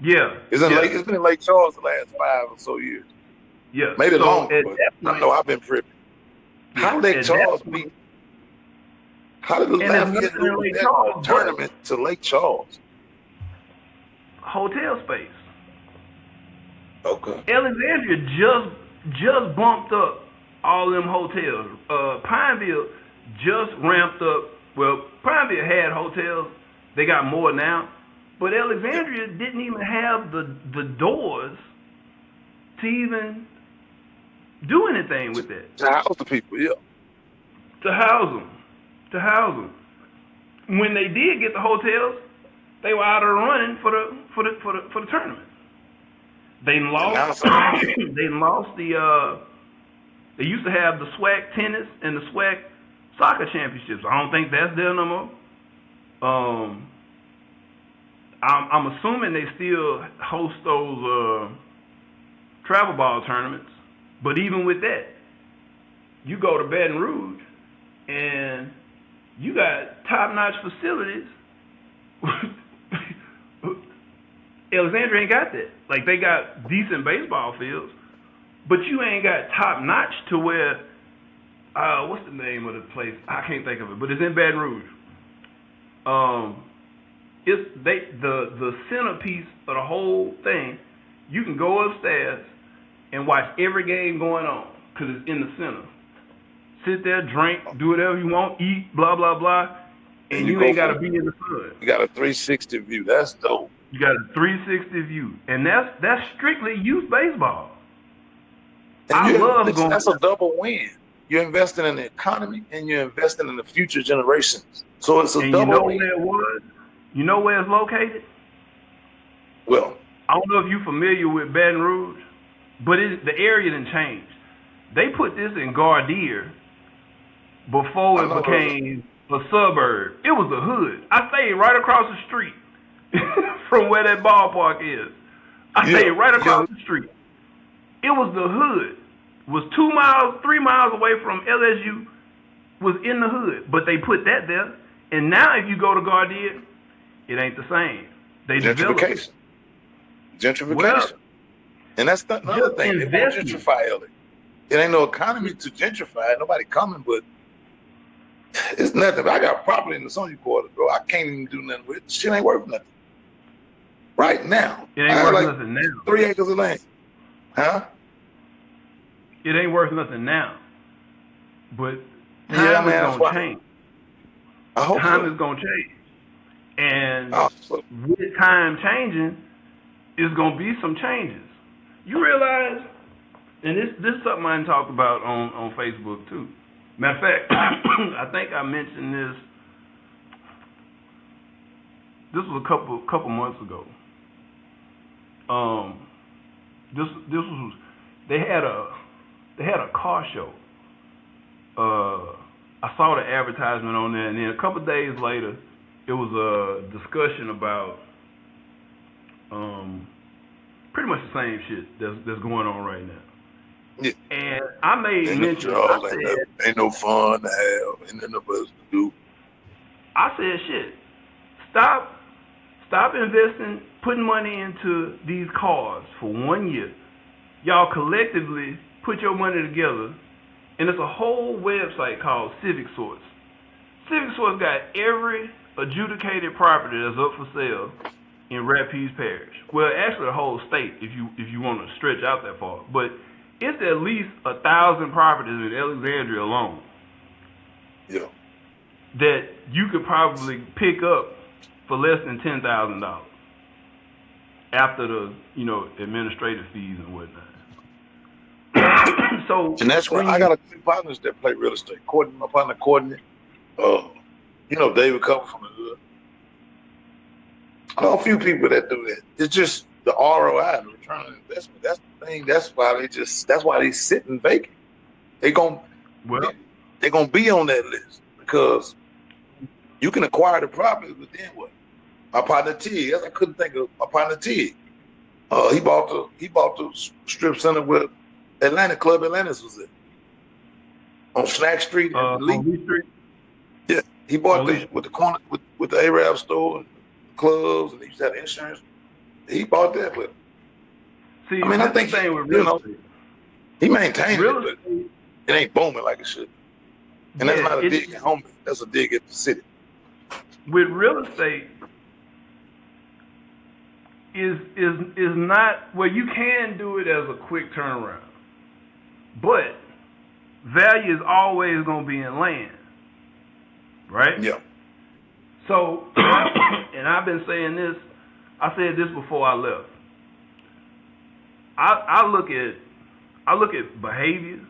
Yeah. It's been in Lake Charles the last 5 or so years. Yeah. Maybe longer, but I know I've been privy. How did Lake Charles beat? How did the Lafayette lose that tournament to Lake Charles? Hotel space. Okay. Alexandria just bumped up all them hotels. Pineville just ramped up. Well, Pineville had hotels. They got more now. But Alexandria didn't even have the doors to even do anything with that. To house the people, yeah. To house them. When they did get the hotels, they were out of the running for the tournament. They lost. They used to have the SWAC tennis and the SWAC soccer championships. I don't think that's there no more. I'm assuming they still host those travel ball tournaments. But even with that, you go to Baton Rouge and you got top-notch facilities. Alexandria ain't got that. Like, they got decent baseball fields, but you ain't got top-notch to where, what's the name of the place? I can't think of it, but it's in Baton Rouge. The centerpiece of the whole thing, you can go upstairs and watch every game going on because it's in the center. Sit there, drink, do whatever you want, eat, blah, blah, blah, and you ain't got to be in the sun. You got a 360 view. That's dope. You got a 360 view, and that's strictly youth baseball. That's a double win. You're investing in the economy, and you're investing in the future generations. So it's a double win. Where it was? You know where it's located? Well, I don't know if you're familiar with Baton Rouge, but the area didn't change. They put this in Gardere before it became a suburb. It was a hood. I stayed right across the street from where that ballpark is. I stayed right across the street. It was the hood. It was 3 miles away from LSU, was in the hood. But they put that there. And now if you go to Gardea, it ain't the same. They develop it. Gentrification. Well, And that's another just thing. They want to investment. gentrify LA. It ain't no economy to gentrify. Nobody coming, but it's nothing. I got property in the Sony Quarter, bro. I can't even do nothing with it. Shit ain't worth nothing. Right now. It ain't I worth got like nothing now. 3 acres of land. Huh? It ain't worth nothing now. But Yeah, time is man, gonna change. I hope Time so. is gonna change. And So. with time changing, it's gonna be some changes. You realize, and this is something I talked about on Facebook too. Matter of fact, I think I mentioned this. This was a couple months ago. This was they had a car show. I saw the advertisement on there, and then a couple days later, it was a discussion about pretty much the same shit that's going on right now. Yeah. And I made ain't mention. No ain't no fun to have, ain't nothing else to do. I said, shit. Stop investing, putting money into these cars for 1 year. Y'all collectively put your money together, and it's a whole website called Civic Source. Civic Source got every adjudicated property that's up for sale in Rapides Parish. Well, actually, the whole state, if you want to stretch out that far. But it's at least 1,000 properties in Alexandria alone. Yeah. That you could probably pick up for less than $10,000 after the administrative fees and whatnot. So, and that's why I got a few partners that play real estate. My partner Courtney, David Cover from the hood. I know a few people that do that. It's just the ROI, the return on investment. That's the thing. That's why they sitting vacant. They're gonna be on that list because you can acquire the property, but then what? My partner T, I couldn't think of my partner T. He bought the strip center where Club Atlantis was at. On Snack Street and Lee. On Lee Street? Yeah. He bought with the corner with the Arab store and the clubs, and he used to have insurance. He bought that, but see, I mean, I think thing with real estate. He maintained it, but it ain't booming like it should. And that's not a dig at home. That's a dig at the city. With real estate, is not well. You can do it as a quick turnaround, but value is always going to be in land, right? Yeah. So, and I've been saying this. I said this before I left. I look at behavior,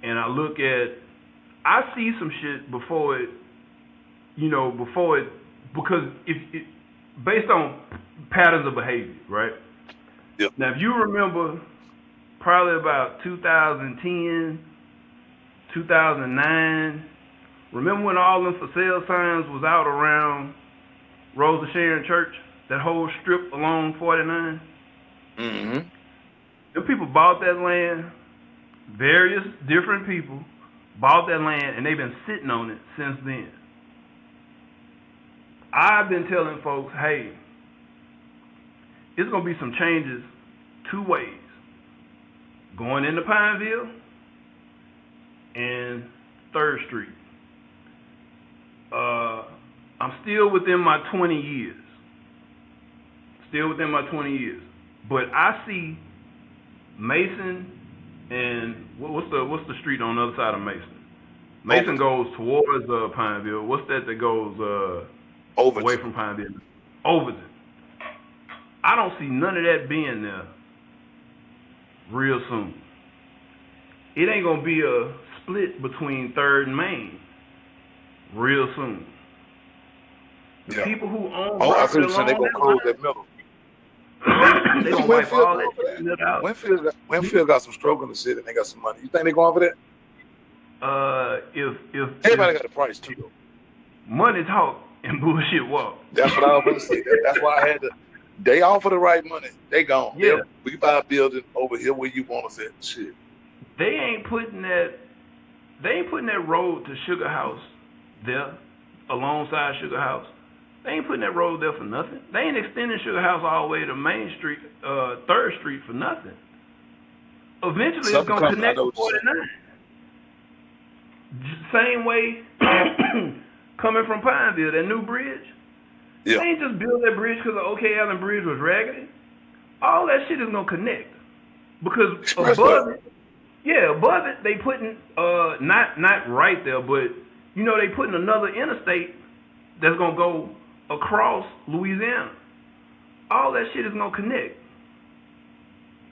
and I see some shit before it, because if based on patterns of behavior, right? Yep. Now, if you remember, probably about 2010, 2009, remember when all them for sale signs was out around Rosa Sharon Church, that whole strip along 49? Mm-hmm. The people bought that land, various different people bought that land, and they've been sitting on it since then. I've been telling folks, hey, it's going to be some changes two ways. Going into Pineville and 3rd Street. I'm still within my 20 years. But I see Mason and what's the street on the other side of Mason? Mason goes towards Pineville. What's that goes away from Pineville? Overton. I don't see none of that being there real soon. It ain't gonna be a split between 3rd and Main real soon. The people who own property along they gonna close that middle. they gonna wipe all that shit out. Winfield got some stroke in the city and they got some money. You think they going for that? If everybody got a price too though. Money talk and bullshit walk. That's what I was gonna say. That's why I had to. They offer the right money. They gone. Yeah. We buy a building over here where you want us at. Shit. They ain't putting that road to Sugar House there. alongside Sugar House. They ain't putting that road there for nothing. They ain't extending Sugar House all the way to Main Street, 3rd Street for nothing. Eventually, it's Something gonna coming. I connect know to what you're saying. 49. Same way coming from Pineville, that new bridge. Yeah. They ain't just build that bridge because the OK Allen Bridge was raggedy. All that shit is gonna connect because above it, they putting not right there, but you know they putting another interstate that's gonna go across Louisiana. All that shit is gonna connect.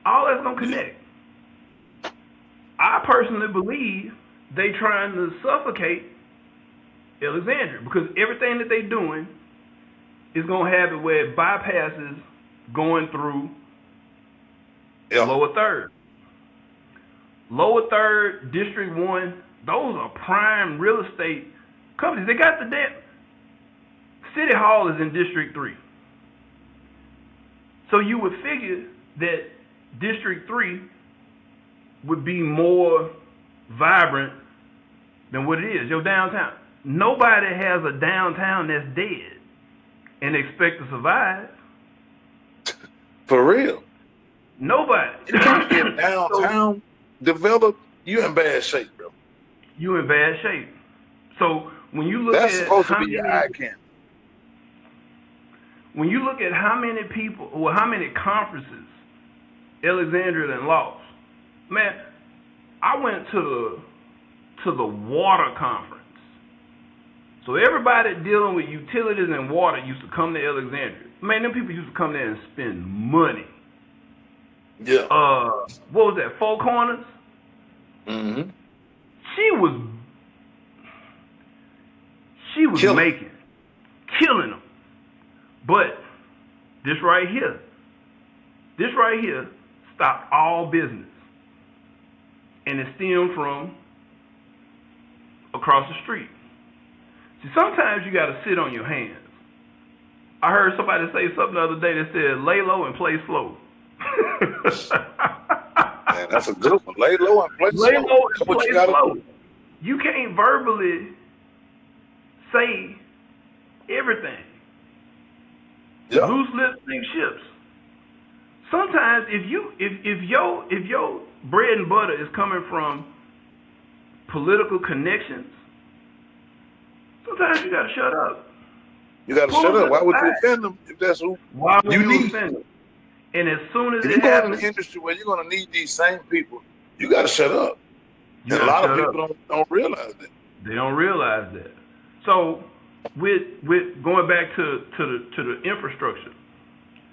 All that's gonna connect. I personally believe they trying to suffocate Alexandria because everything that they doing is gonna have it where it bypasses going through Lower Third. Lower Third, District 1, those are prime real estate companies. They got the damn City Hall is in District 3. So you would figure that District 3 would be more vibrant than what it is, your downtown. Nobody has a downtown that's dead and expect to survive. For real. Nobody. You can't get downtown developed, you in bad shape, bro. You in bad shape. So when you look That's at supposed to be your eye candy. When you look at how many people or how many conferences Alexandria done lost, man, I went to the water conference. So everybody dealing with utilities and water used to come to Alexandria. Man, them people used to come there and spend money. Yeah. What was that? Four Corners? Mm-hmm. She was killing them. But this right here stopped all business. And it stemmed from across the street. See, sometimes you got to sit on your hands. I heard somebody say something the other day that said, lay low and play slow. Man, that's a good one. Lay low and play slow. Lay low and play slow. Do. You can't verbally say everything. Yeah. Loose lips sink ships. Sometimes if your bread and butter is coming from political connections, sometimes you gotta shut up. You gotta shut up. Why would you offend them if that's who Why would you need? offend them? And as soon as if it you go happens, in the industry where you're gonna need these same people, you gotta shut up. And a gotta lot of shut people don't realize that. They don't realize that. So with going back to the infrastructure,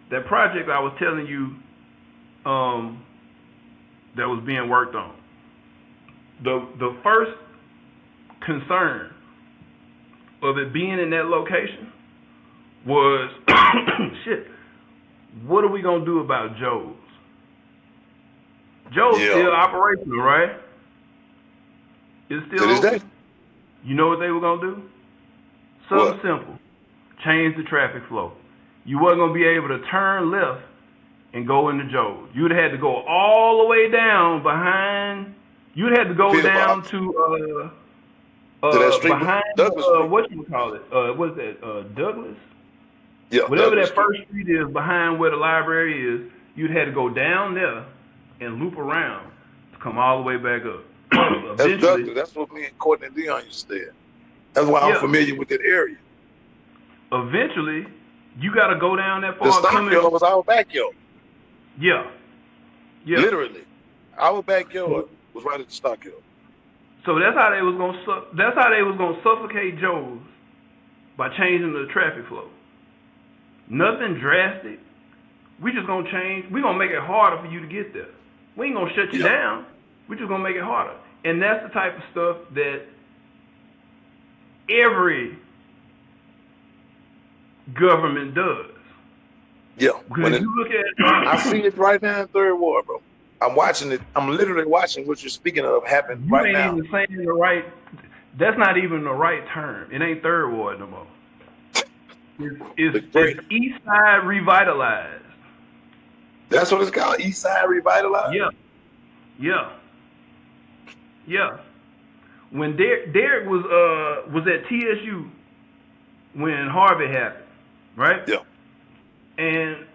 that project I was telling you that was being worked on. The first concern of it being in that location was shit. What are we gonna do about Joe's? Joe's still operational, right? It's still open. You know what they were gonna do? Something simple. Change the traffic flow. You wasn't gonna be able to turn left and go into Joe's. You'd have had to go all the way down behind. You'd have to go down to that street behind what you call it? What's that? Douglas? Yeah. Whatever Douglas that first street is behind where the library is, you'd have to go down there and loop around to come all the way back up. That's Douglas. That's what me and Courtney and Dion used to stay at. That's why I'm familiar with that area. Eventually, you got to go down that far. The stockyard was our backyard. Yeah. Literally, our backyard was right at the stockyard. So that's how they was gonna suffocate Joe's by changing the traffic flow. Nothing drastic. We just gonna change. We gonna make it harder for you to get there. We ain't gonna shut you down. We just gonna make it harder. And that's the type of stuff that every government does. Yeah. Because you look at I see it right now in Third Ward, bro. I'm watching it. I'm literally watching what you're speaking of happen right now. You ain't even saying the right. That's not even the right term. It ain't Third Ward no more. It's East Side Revitalized. That's what it's called, East Side Revitalized? Yeah. When Derek was at TSU when Harvey happened, right? Yeah. And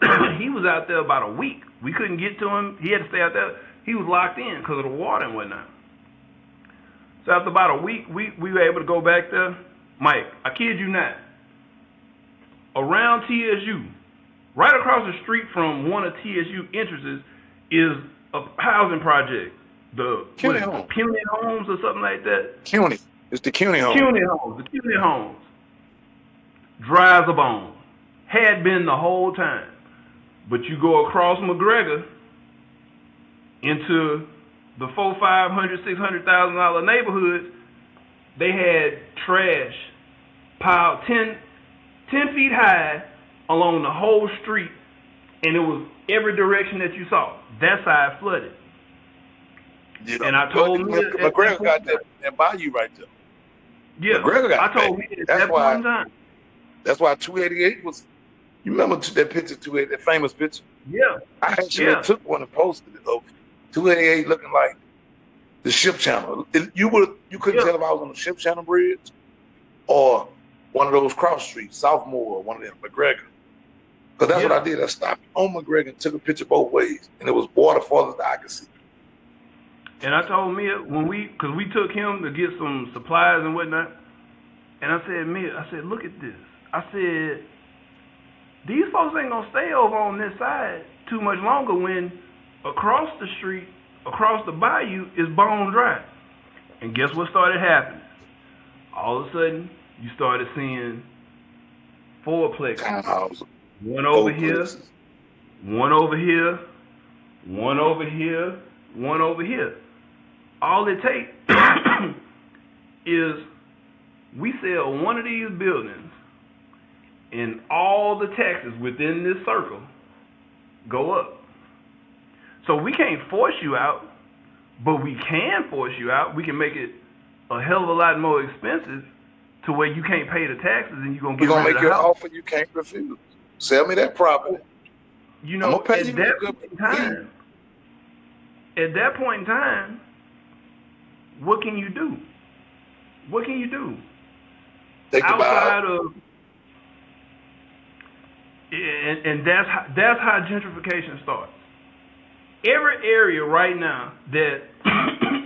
he was out there about a week. We couldn't get to him. He had to stay out there. He was locked in because of the water and whatnot. So after about a week, we were able to go back there. Mike, I kid you not, around TSU, right across the street from one of TSU entrances, is a housing project. The CUNY Homes or something like that. CUNY. It's the CUNY Homes. The CUNY Homes. Dry as a bone. Had been the whole time. But you go across McGregor into the $400,000, $500,000, $600,000 neighborhoods, they had trash piled 10 feet high along the whole street, and it was every direction that you saw. That side flooded. Yeah. And I told me McGregor got that bayou right there. Yeah, McGregor got I told me at that's that why, point in time. That's why 288 was. You remember that picture, 288, that famous picture? Yeah. I actually took one and posted it of 288 looking like the ship channel. You couldn't tell if I was on the ship channel bridge or one of those cross streets, Sophomore, or one of them, McGregor. Because that's what I did. I stopped on McGregor and took a picture both ways, and it was water farther than I could see. And I told Mia because we took him to get some supplies and whatnot, and I said, Mia, I said, look at this. I said, these folks ain't gonna stay over on this side too much longer when across the street, across the bayou is bone dry. And guess what started happening? All of a sudden, you started seeing fourplexes. One over here, one over here, one over here, one over here. All it takes is we sell one of these buildings and all the taxes within this circle go up. So we can't force you out, but we can force you out. We can make it a hell of a lot more expensive to where you can't pay the taxes and you're going to get rid of the house. We're going to make you an offer you can't refuse. Sell me that property. You know, at that point in time, what can you do? What can you do? Outside of, and that's how gentrification starts. Every area right now that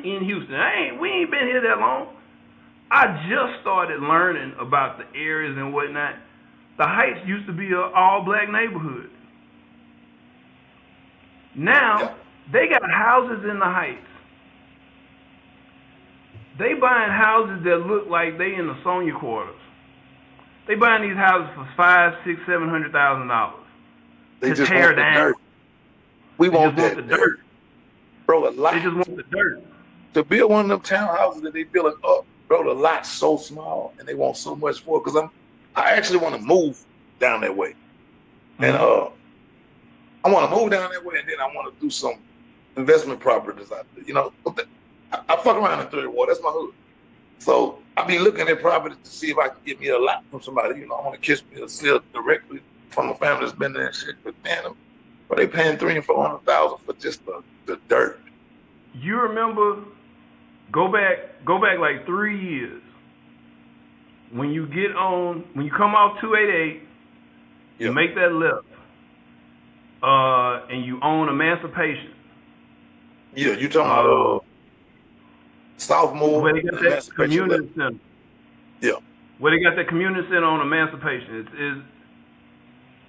in Houston, we ain't been here that long. I just started learning about the areas and whatnot. The Heights used to be an all-black neighborhood. Now, they got houses in the Heights. They buying houses that look like they in the Sonia quarters. They buying these houses for $500,000, $600,000, $700,000. They just want the dirt. We want that dirt. Bro, a lot. They just want the dirt. To build one of them townhouses that they building up, bro, the lot's so small and they want so much for it. Because I actually want to move down that way. And I want to move down that way, and then I want to do some investment properties out there. You know, I fuck around in Third Ward. That's my hood. So I be looking at properties to see if I can get me a lot from somebody. You know, I want to catch me a sale directly from a family that's been there and shit. But man, they paying $300,000 and $400,000 for just the dirt. You remember? Go back like 3 years. When you come off 288, you make that left, and you own Emancipation. Yeah, you talking about Sophomore where they got that community center. Yeah. Where they got that community center on Emancipation.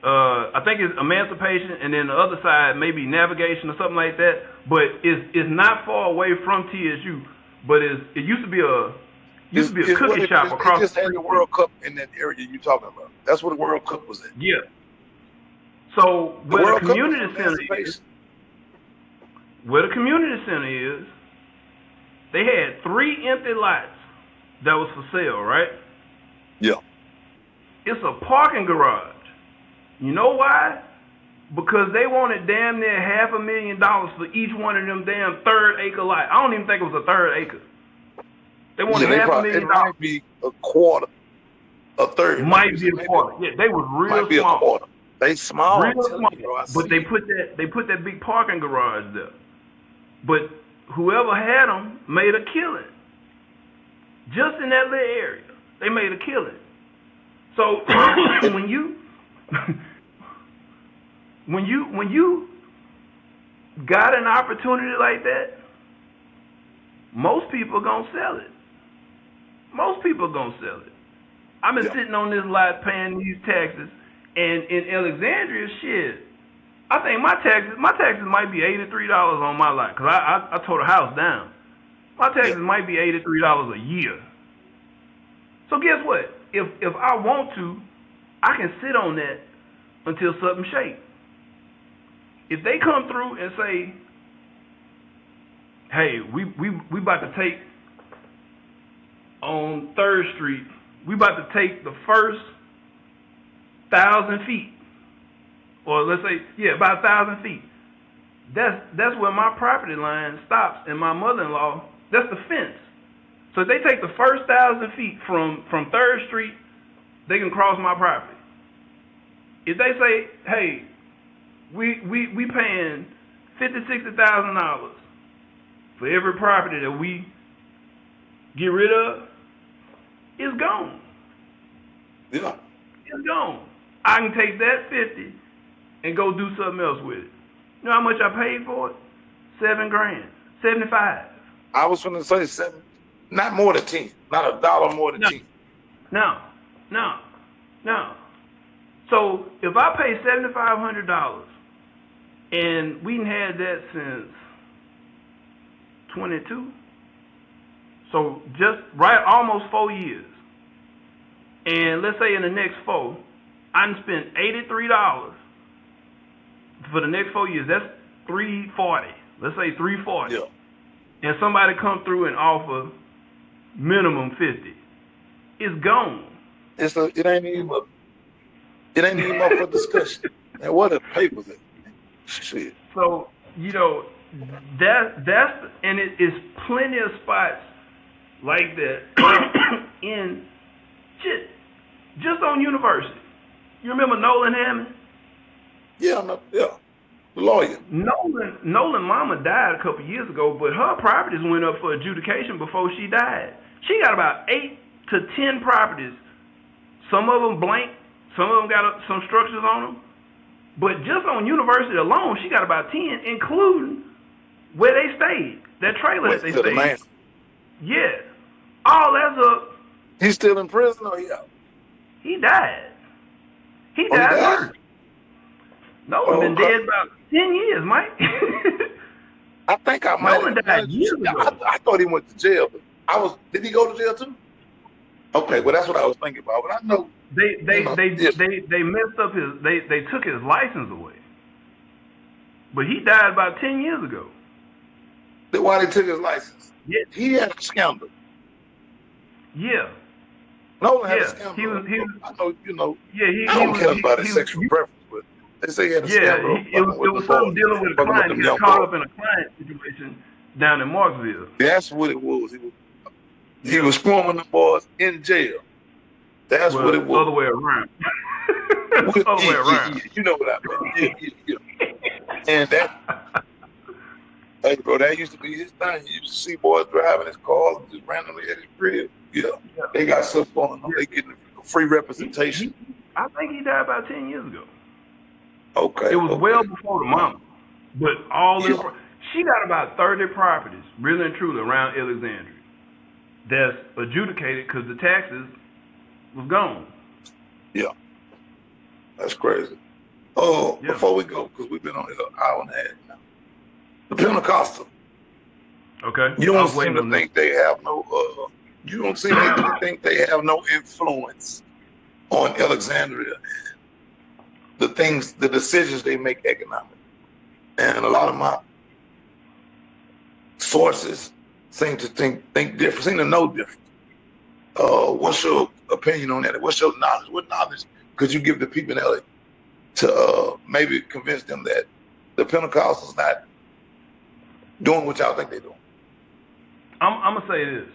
I think it's Emancipation, and then the other side maybe Navigation or something like that. But it's not far away from TSU. But it used to be a cookie shop across the street. They just had the World Cup in that area you talking about. That's where the World Cup was at. Yeah. So where the community center is, they had 3 empty lots that was for sale, right? Yeah. It's a parking garage. You know why? Because they wanted damn near $500,000 for each one of them damn third-acre lots. I don't even think it was a third acre. They wanted $500,000. It might be a quarter, a third. Might be a quarter. Yeah, they was real small. Might be a quarter. They small. Real small. But they put that big parking garage there. But whoever had them made a killing. Just in that little area, they made a killing. So when you when you got an opportunity like that, most people gonna sell it. Most people gonna sell it. I've been sitting on this lot paying these taxes, and in Alexandria, shit, I think my taxes might be $83 on my lot, cause I tore the house down. My taxes might be $83 a year. So guess what? If I want to, I can sit on that until something shakes. If they come through and say, hey, we about to take on 3rd Street, we about to take the first 1,000 feet, or let's say, about 1,000 feet. That's where my property line stops, and my mother-in-law, that's the fence. So if they take the first 1,000 feet from 3rd Street, they can cross my property. If they say, hey, we paying $50,000-$60,000 for every property that we get rid of, it's gone. Yeah. It's gone. I can take that 50 and go do something else with it. You know how much I paid for it? $7,000, 75. I was going to say 7, not more than 10, not $1 more than 10. No. So if I pay $7,500, and we had that since 22, so just right almost 4 years. And let's say in the next 4, I can spend $83 for the next 4 years. That's $340. Let's say $340. Yeah. And somebody come through and offer minimum $50. It's gone. It ain't even up for discussion. And what a paper that shit. So that's and it is plenty of spots like that in shit just on University. You remember Nolan Hammond? Yeah, the lawyer. Nolan mama died a couple years ago, but her properties went up for adjudication before she died. She got about 8 to 10 properties. Some of them blank, some of them got some structures on them. But just on University alone, she got about 10, including where they stayed, that trailer that they stayed. Man. Yeah, all that's up. He's still in prison, or he out? He died. He died. Nolan been dead about 10 years, Mike. I think I might. Nolan died years ago. I thought he went to jail, but did he go to jail too? Okay, well that's what I was thinking about. But I know they messed up they took his license away. But he died about 10 years ago. Why they took his license? Yeah. He had a scandal. Yeah. Nolan had a scandal. He was. I know. Yeah, I don't care about his sexual preference, but they say he had a scandal. It was something dealing with a client. He got caught up in a client situation down in Marksville. That's what it was. He was squirming the boys in jail. That's what it was. Other way around. You know what I mean? Yeah. And that, hey, bro, that used to be his thing. He used to see boys driving his car just randomly at his crib. Yeah. They got stuff on them. They getting free representation. I think he died about 10 years ago. Okay. It was well before the mama. But she got about 30 properties, really and truly, around Alexandria that's adjudicated because the taxes was gone. Yeah. That's crazy. Before we go, because we've been on here an hour and a half now. The Pentecostal. Okay. You don't seem to think they have no influence on Alexandria. The decisions they make economically. And a lot of my sources seem to think different, seem to know different. What's your opinion on that? What's your knowledge? What knowledge could you give the people in LA to maybe convince them that the Pentecostals not doing what y'all think they're doing? I'm gonna say this.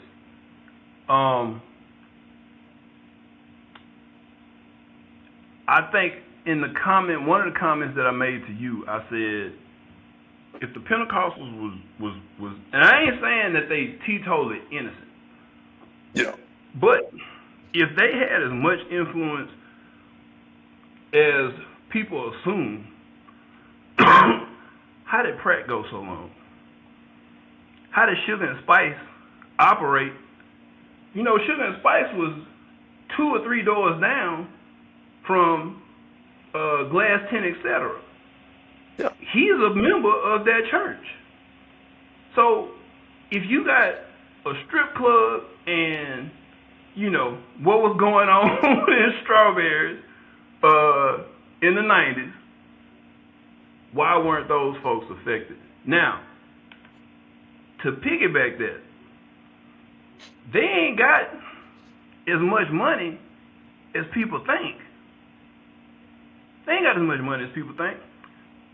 I think in one of the comments that I made to you, I said, if the Pentecostals was, and I ain't saying that they teetotally innocent. Yeah. But if they had as much influence as people assume, how did Pratt go so long? How did Sugar and Spice operate? You know, Sugar and Spice was 2 or 3 doors down from Glass 10, etc. Yeah. He's a member of that church. So if you got a strip club and, you know, what was going on in Strawberries in the 90s, why weren't those folks affected? Now, to piggyback that, they ain't got as much money as people think. They ain't got as much money as people think.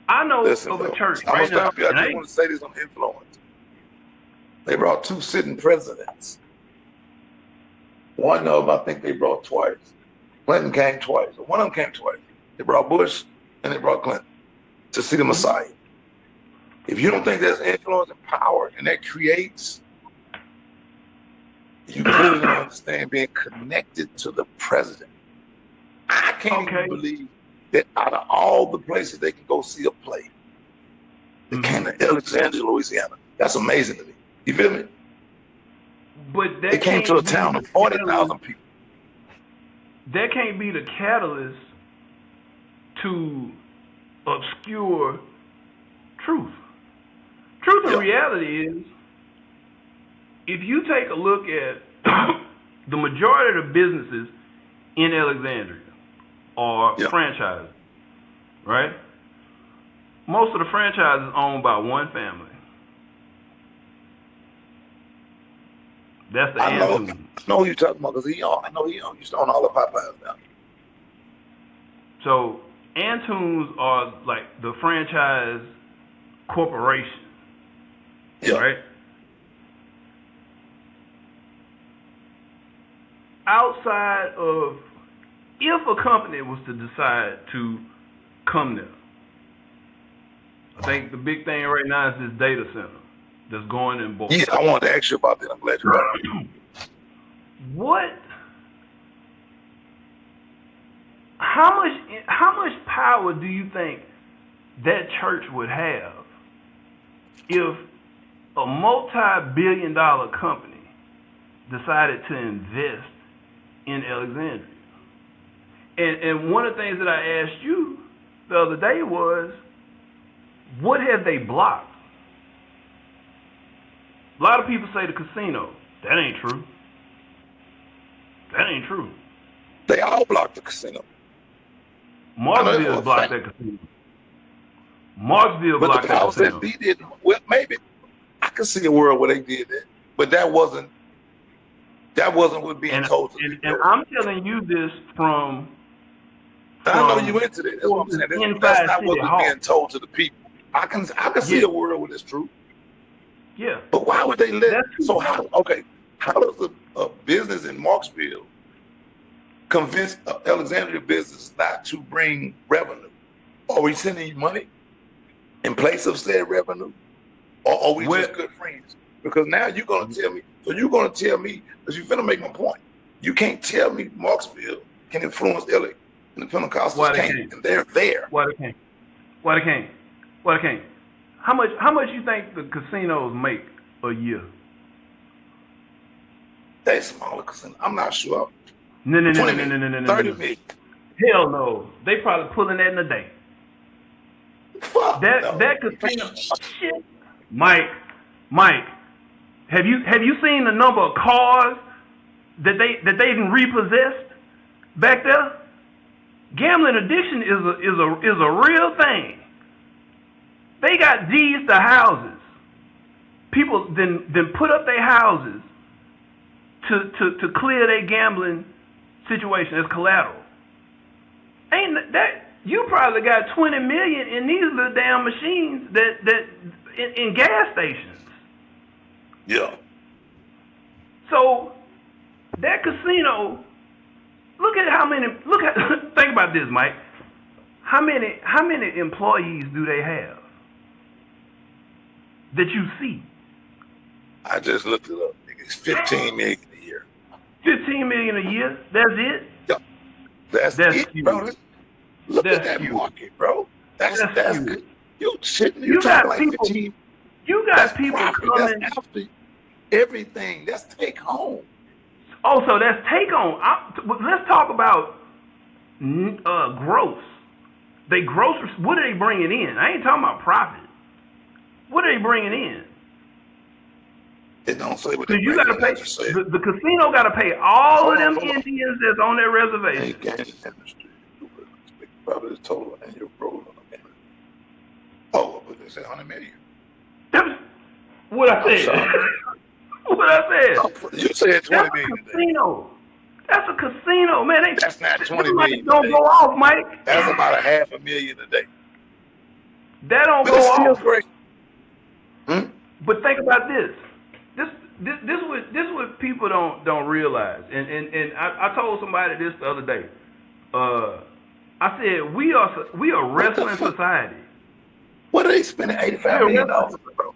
I know of a church right now. I just want to say this on influence. They brought 2 sitting presidents. One of them, I think they brought twice. Clinton came twice. One of them came twice. They brought Bush and they brought Clinton to see the Messiah. If you don't think there's influence and power and that creates, you clearly don't understand being connected to the president. I can't even believe that out of all the places they can go see a play, they came to Alexandria, Louisiana. That's amazing to me. You feel me? But they came to a town of 40,000 people. That can't be the catalyst to obscure truth. Truth and reality is, if you take a look at the majority of the businesses in Alexandria are franchises, right? Most of the franchises are owned by one family. That's the Antunes. I know who you're talking about because he owned. I know he owned. Used to own all the Popeyes now. So Antunes are like the franchise corporation, right? Outside of, if a company was to decide to come there, I think the big thing right now is this data center that's going in bulk. Yeah, I wanted to ask you about that. I'm glad you brought it up. How much power do you think that church would have if a multi-billion-dollar company decided to invest in Alexandria? And one of the things that I asked you the other day was, what have they blocked? A lot of people say the casino. That ain't true. That ain't true. They all blocked the casino. Marksville blocked that casino. Marksville blocked that casino. But the didn't. Well, maybe I can see a world where they did that, but that wasn't what being told to people. And I'm telling you this from I know you into that. That's what I'm saying. That's not what was being told to the people. I can see a world where it's true. Yeah. But why would they let? So how? Okay, how does a business in Marksville convince Alexandria business not to bring revenue? Are we sending you money in place of said revenue, or are we just good friends? Because now you're gonna tell me. So you're gonna tell me, because you're finna make my point. You can't tell me Marksville can influence LA, and the Pentecostals can't, and they're there. Why they can't? Why they can't? Why they can't? How much you think the casinos make a year? They smaller casinos. I'm not sure. No. 30 million. Hell no. They probably pulling that in a day. Fuck that casino. Shit. Mike, have you seen the number of cars that they even repossessed back there? Gambling addiction is a real thing. They got deeds to houses. People then put up their houses to clear their gambling situation as collateral. Ain't that you probably got 20 million in these little damn machines that in gas stations. Yeah. So that casino, think about this, Mike. How many employees do they have that you see? I just looked it up. It's 15 million a year. $15 million a year. That's it. Yo, that's That's it, bro. huge. Look at That's that huge. market, bro. That's That's good. huge. You shitting? You You talking got like people. 15? You That's got people profit. That's coming. after everything. That's take home. Oh, so that's take on. Let's talk about gross. They gross. What are they bringing in? I ain't talking about profit. What are they bringing in? It don't say what they Because you bring got to in. I pay. just say, The casino got to pay all of them hold on. Indians that's on their Hey, reservation. gaming industry. Probably the total annual growth on the gaming. Oh, but they say 100 million. That's what I I'm said. sorry. What I said. You said 20 That's million a today. casino. That's a casino, man. That's not 20 Them money million don't today. go off, Mike. That's about $500,000 a day. That don't But go it's still off. great. But think about this. This what people don't realize. And I told somebody this the other day. I said we are wrestling society. What are they spending $85 million on, bro?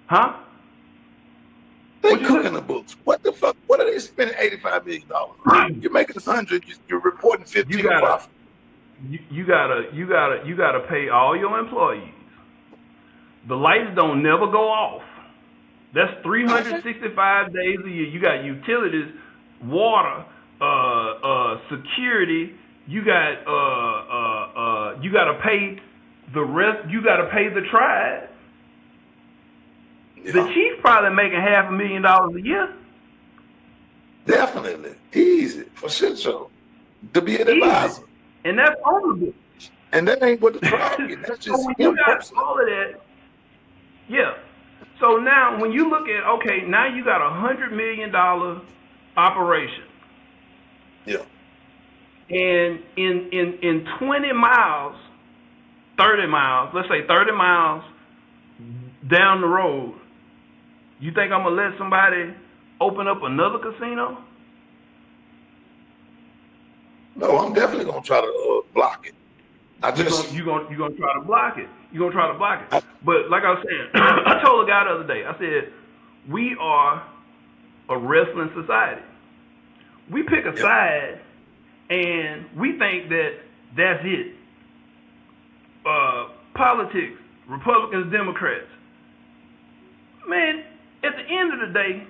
Huh? They cooking the books. What the fuck? What are they spending $85 million on? You're making 100. You're reporting 15 profit. You gotta pay all your employees. The lights don't never go off. That's 365 days a year. You got utilities, water, security. You got to pay the rest. You got to pay the tribe. Yeah. The chief probably making $500,000 a year. Definitely. Easy. For shit show. To be an advisor. And that's on the book. And that ain't what the tribe get. That's just So when him you got personally. all of that, yeah. So now when you look at, okay, now you got $100 million operation. Yeah. And in 20 miles, 30 miles, let's say 30 miles down the road, you think I'm gonna let somebody open up another casino? No, I'm definitely gonna try to block it. You're gonna try to block it. You're gonna try to block it. But like I was saying, I told a guy the other day, I said, we are a wrestling society. We pick a side and we think that that's it. Politics, Republicans, Democrats. Man, at the end of the day,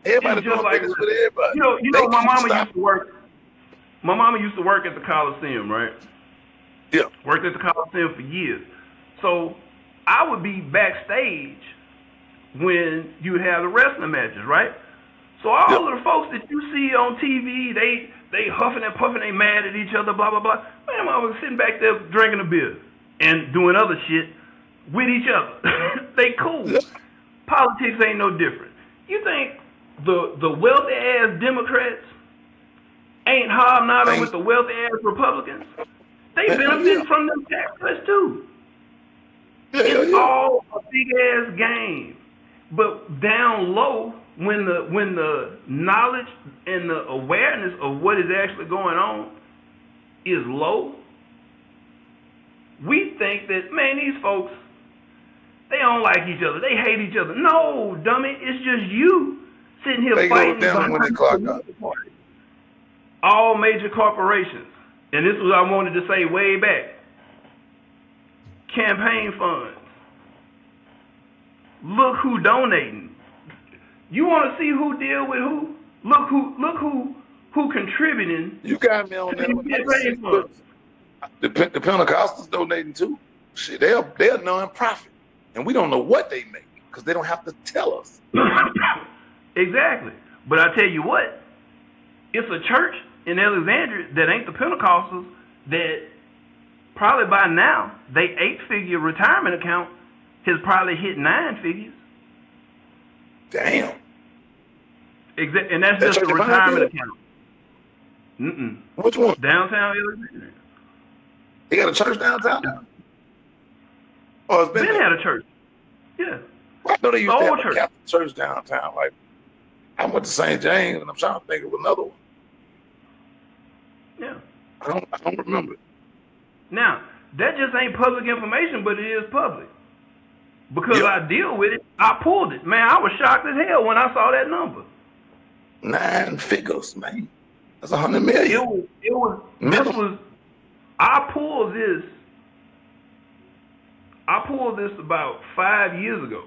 everybody it's just doing like business with everybody. You know, my mama used to work. My mama used to work at the Coliseum, right? Yeah. Worked at the Coliseum for years. So I would be backstage when you would have the wrestling matches, right? So all of the folks that you see on TV, they huffing and puffing, they mad at each other, blah, blah, blah. Man, I was sitting back there drinking a beer and doing other shit with each other. They cool. Politics ain't no different. You think the wealthy-ass Democrats ain't hobnobbing with the wealthy-ass Republicans? They benefit from them tax cuts too. It's all a big-ass game. But down low, when the knowledge and the awareness of what is actually going on is low, we think that, man, these folks, they don't like each other. They hate each other. No, dummy, it's just you sitting here fighting down when they clock out. All major corporations, and this is what I wanted to say way back, campaign funds. Look who donating. You want to see who deal with who? Look who contributing. You got me on that. The Pentecostals donating too. Shit, they're non-profit, and we don't know what they make because they don't have to tell us. Exactly. But I tell you what, it's a church in Alexandria that ain't the Pentecostals that probably by now they 8-figure retirement account has probably hit 9 figures. Damn. And that's just a retirement account. Which one? Downtown Alexandria. They got a church downtown? Oh, it's been had a church. Yeah. I know they used to have a church. Catholic church downtown. Like, I went to St. James, and I'm trying to think of another one. Yeah. I don't remember. Now, that just ain't public information, but it is public. Because I deal with it, I pulled it. Man, I was shocked as hell when I saw that number. 9 figures, man. That's 100 million. This was, I pulled this about 5 years ago.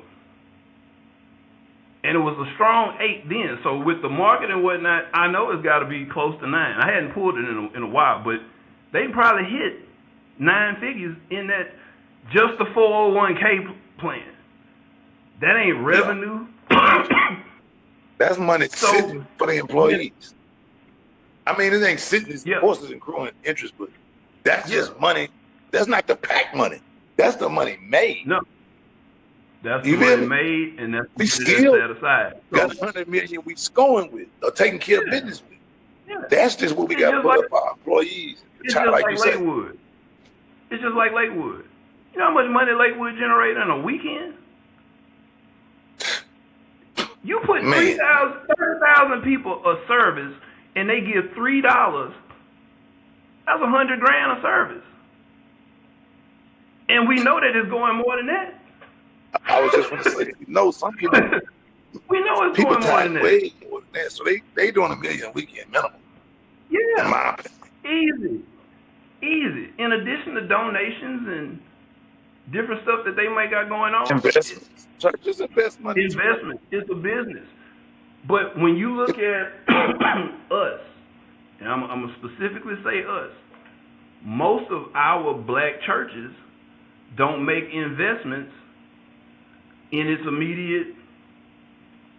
And it was a strong 8 then. So with the market and whatnot, I know it's got to be close to 9. I hadn't pulled it in a while, but they probably hit 9 figures in that, just the 401k plan. That ain't revenue. Yeah. That's money sitting for the employees. I mean, it ain't sitting. Of course, it's accruing interest, but that's just money. That's not the PAC money. That's the money made. No. That's the money made, and that's we still set aside. Got 100 million we scoring with, or taking care of business with. Yeah. That's just what we got to put up our employees. It's just like Lakewood. It's just like Lakewood. You know how much money Lakewood generated in a weekend? You put 30,000 people a service, and they give $3. That's $100,000 a service, and we know that it's going more than that. I was just going to say, some people. We know it's going more than that. Way more than that. So they doing $1 million a weekend minimum. Yeah. In my opinion. Easy. In addition to donations and different stuff that they might got going on. Investments. Churches invest money. Investment. It's a business. But when you look at us, and I'm going to specifically say us, most of our black churches don't make investments in its immediate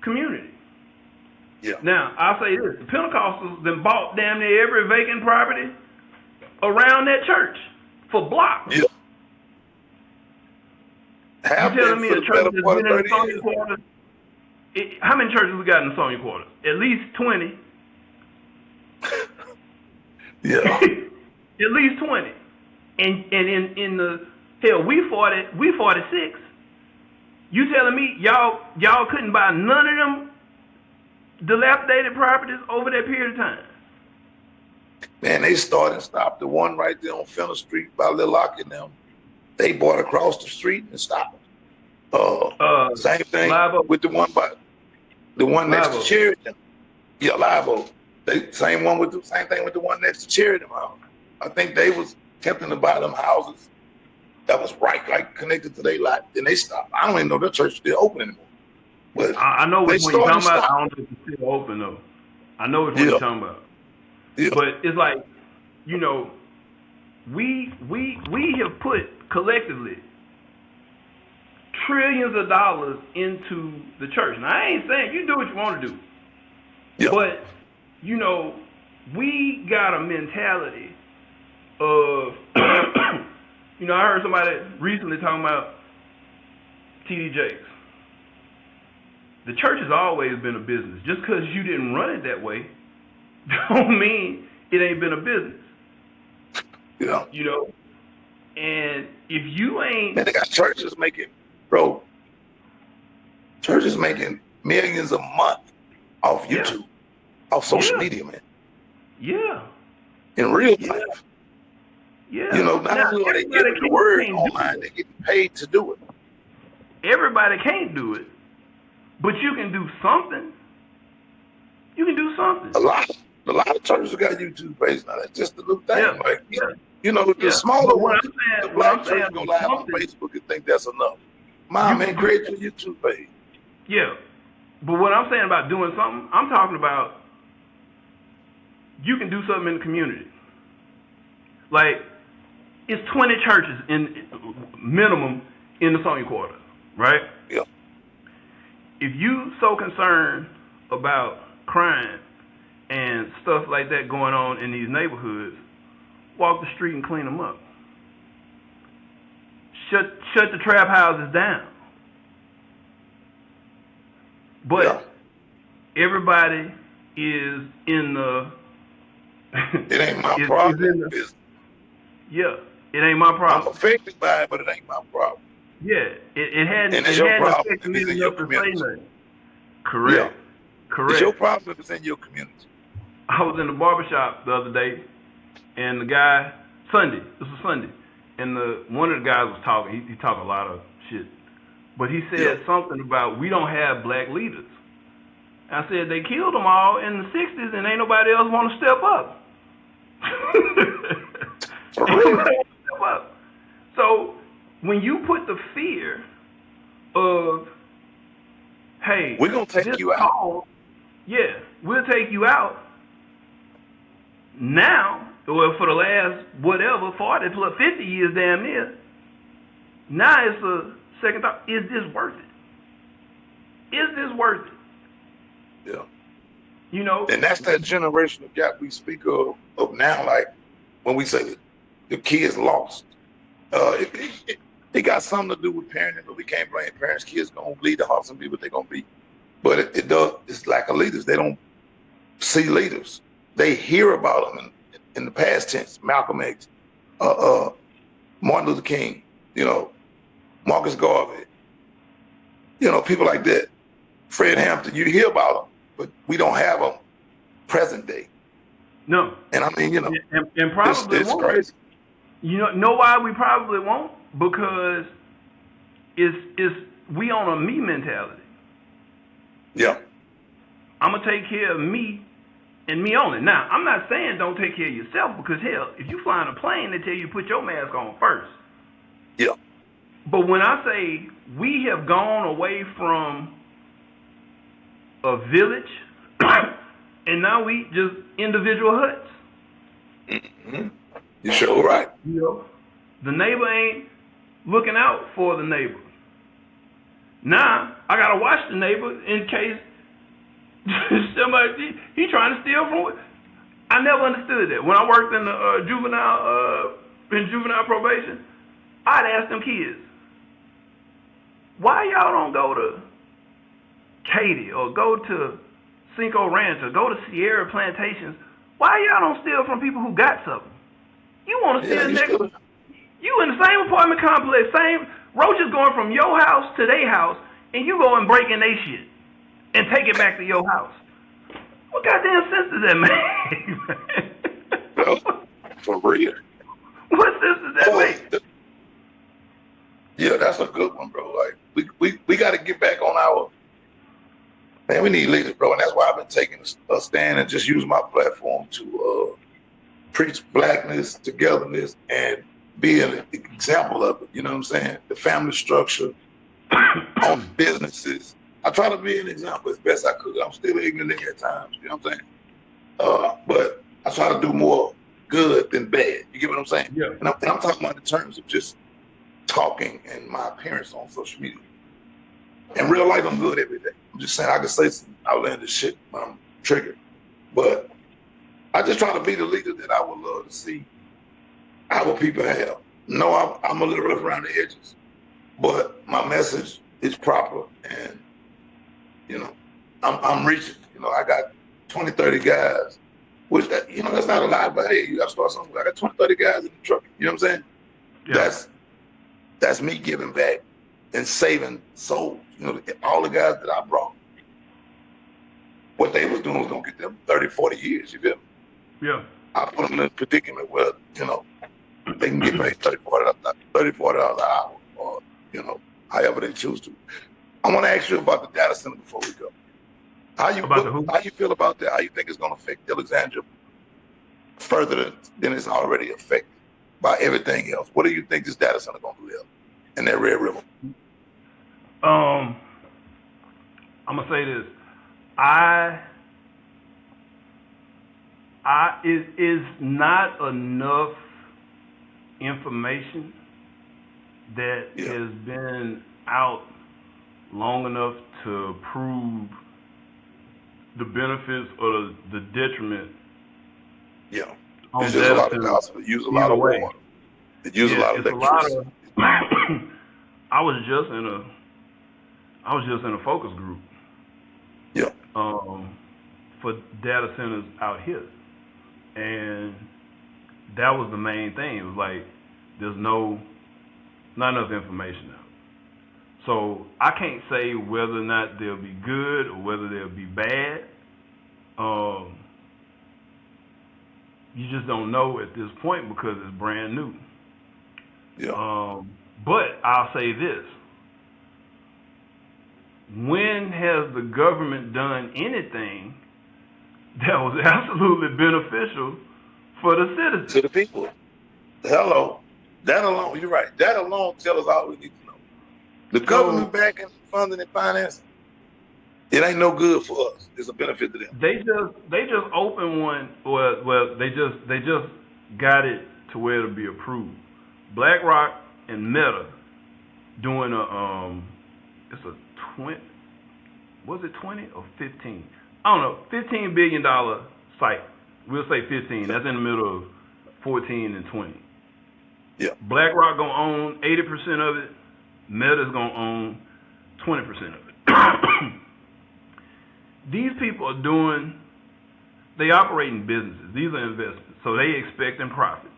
community. Yeah. Now, I'll say this. The Pentecostals then bought damn near every vacant property around that church for blocks. Yeah. You telling me a church that's been in the Sonia Quarter? How many churches we got in the Sonia Quarter? At least 20. Yeah. At least 20. And in the hell, we 46. You telling me y'all couldn't buy none of them dilapidated properties over that period of time? Man, they started and stopped the one right there on Fenner Street by Lil Lock and them. They bought across the street and stopped. Same thing with the one next to Sheridan. Yeah, Live Oak. Same thing with the one next to Sheridan House. I think they was attempting to buy them houses that was like connected to their lot. Then they stopped. I don't even know their church is still open anymore. But I know which one you're talking about. I don't know if it's still open though. I know which one you're talking about. Yeah. But it's like, we have put collectively trillions of dollars into the church. Now I ain't saying you do what you want to do. Yeah. But we got a mentality of I heard somebody recently talking about T.D. Jakes. The church has always been a business. Just because you didn't run it that way, don't mean it ain't been a business. Yeah. And if you ain't... Man, they got churches making millions a month off YouTube, off social media, man. Yeah. In real life. Yeah. Not only are they getting the word online, they're getting paid to do it. Everybody can't do it, but you can do something. You can do something. A lot of churches got YouTube pages now. That's just the little thing. The smaller ones, the black church go live on Facebook and think that's enough. Man, create your YouTube page. Yeah. But what I'm saying about doing something, I'm talking about you can do something in the community. Like, it's 20 churches in minimum in the Sonia Quarter, right? Yeah. If you so concerned about crime and stuff like that going on in these neighborhoods, walk the street and clean them up. Shut the trap houses down. But everybody is in the... It ain't my problem. Yeah, it ain't my problem. I'm affected by it, but it ain't my problem. Yeah, it hadn't affected me enough to say nothing. Correct. Yeah. Correct. It's your problem if it's in your community. I was in the barbershop the other day, and the guy, this was Sunday, and one of the guys was talking. He talked a lot of shit, but he said something about we don't have black leaders. I said they killed them all in the 60s, and ain't nobody else want to step up. For Ain't real. nobody want to step up. So when you put the fear of, hey, We're gonna take this you out. call, yeah, we'll take you out. Now, well, for the last whatever 40 plus 50 years, damn near. Now it's a second thought: is this worth it? Is this worth it? Yeah. You know? And that's that generational gap we speak of now. Like when we say the kids lost, it got something to do with parenting, but we can't blame parents. Kids gonna lead the hearts and be what they're gonna be. But it does. It's lack of leaders. They don't see leaders. They hear about them in the past tense. Malcolm X, Martin Luther King, Marcus Garvey, people like that. Fred Hampton. You hear about them, but we don't have them present day. No. And I mean, and probably it's won't. crazy. Know why we probably won't? Because it's we on a me mentality. Yeah. I'm gonna take care of me and me only. Now, I'm not saying don't take care of yourself, because hell, if you fly in a plane, they tell you to put your mask on first. Yeah. But when I say we have gone away from a village and now we just individual huts. Mm-hmm. You sure right. The neighbor ain't looking out for the neighbor. Now I gotta watch the neighbor in case somebody he trying to steal from. I never understood that. When I worked in the juvenile probation, I'd ask them kids, why y'all don't go to Katy or go to Cinco Ranch or go to Sierra Plantations? Why y'all don't steal from people who got something? You want to steal next? You in the same apartment complex, same roaches going from your house to their house, and you go and break in their shit and take it back to your house. What goddamn sense does that make? Well, for real. What sense does that make? Yeah, that's a good one, bro. Like we got to get back on our. Man, we need leaders, bro, and that's why I've been taking a stand and just use my platform to preach blackness, togetherness, and be an example of it. You know what I'm saying? The family structure, on businesses. I try to be an example as best I could. I'm still ignorant at times. You know what I'm saying? But I try to do more good than bad. You get what I'm saying? Yeah. And I'm talking about in terms of just talking and my appearance on social media. In real life, I'm good every day. I'm just saying I can say some outlandish shit when I'm triggered. But I just try to be the leader that I would love to see our people have. No, I'm a little rough around the edges, but my message is proper, and I'm reaching. I got 20, 30 guys, which that's not a lot, but hey, you got to start somewhere. I got 20, 30 guys in the truck. You know what I'm saying? Yeah. That's me giving back and saving souls. All the guys that I brought, what they was doing was gonna get them 30, 40 years. You feel me? Yeah. I put them in a predicament where they can get paid $30, $40 an hour, or however they choose to. I want to ask you about the data center before we go. How you feel about that? How you think it's going to affect Alexandria further than it's already affected by everything else? What do you think this data center going to live in that Red River? I'm gonna say this. It is not enough information that has been out long enough to prove the benefits or the detriment. Yeah. There's just a lot of gospel. They use a lot of water. They use a lot of electricity. I was just in a focus group. Yeah. For data centers out here, and that was the main thing. It was like there's not enough information out. So I can't say whether or not they'll be good or whether they'll be bad. You just don't know at this point because it's brand new. Yeah. But I'll say this. when has the government done anything that was absolutely beneficial for the citizens? To the people. Hello. That alone, you're right. That alone tells us all we need to know. The government So backing, funding, and financing, it ain't no good for us. It's a benefit to them. they just opened one. Well, they just got it to where it'll be approved. BlackRock and Meta doing it's a 20, was it 20 or 15? I don't know, $15 billion site. We'll say 15. That's in the middle of 14 and 20. Yeah. BlackRock gonna own 80% of it. Meta's gonna own 20% of it. These people are they operate in businesses. These are investments, so they expecting profits.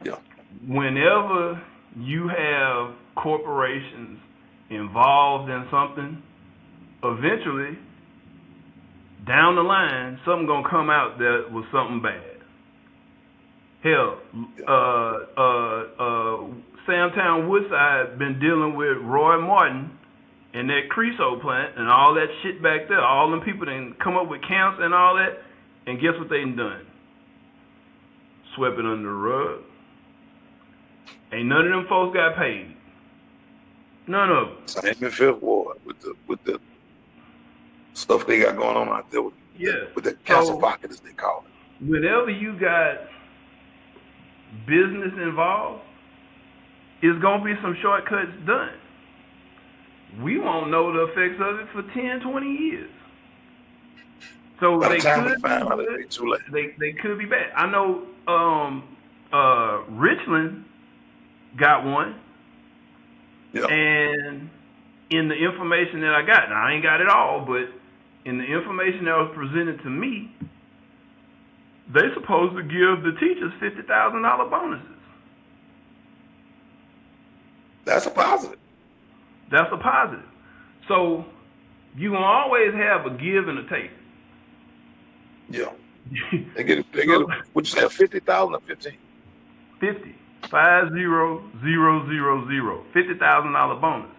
Yeah. Whenever you have corporations involved in something, eventually, down the line, something gonna come out that was something bad. Hell, Samtown Woodside been dealing with Roy Martin and that Creosote plant and all that shit back there. All them people done come up with cancer and all that, and guess what they done? Swept it under the rug. Ain't none of them folks got paid. None of them. Same in Fifth Ward with the stuff they got going on out there with the cancer pocket, as they call it. Whenever you got business involved, it's gonna be some shortcuts done. We won't know the effects of it for 10, 20 years. So By they the time could we find out, it'll be too late. They could be bad. I know Richland got one. Yeah. And in the information that I got, now I ain't got it all, but in the information that was presented to me, they supposed to give the teachers $50,000 bonuses. That's a positive. That's a positive. So you gonna always have a give and a take. Yeah. They get what you say, 50,000 or 15? 50. 50,000, $50,000 bonus.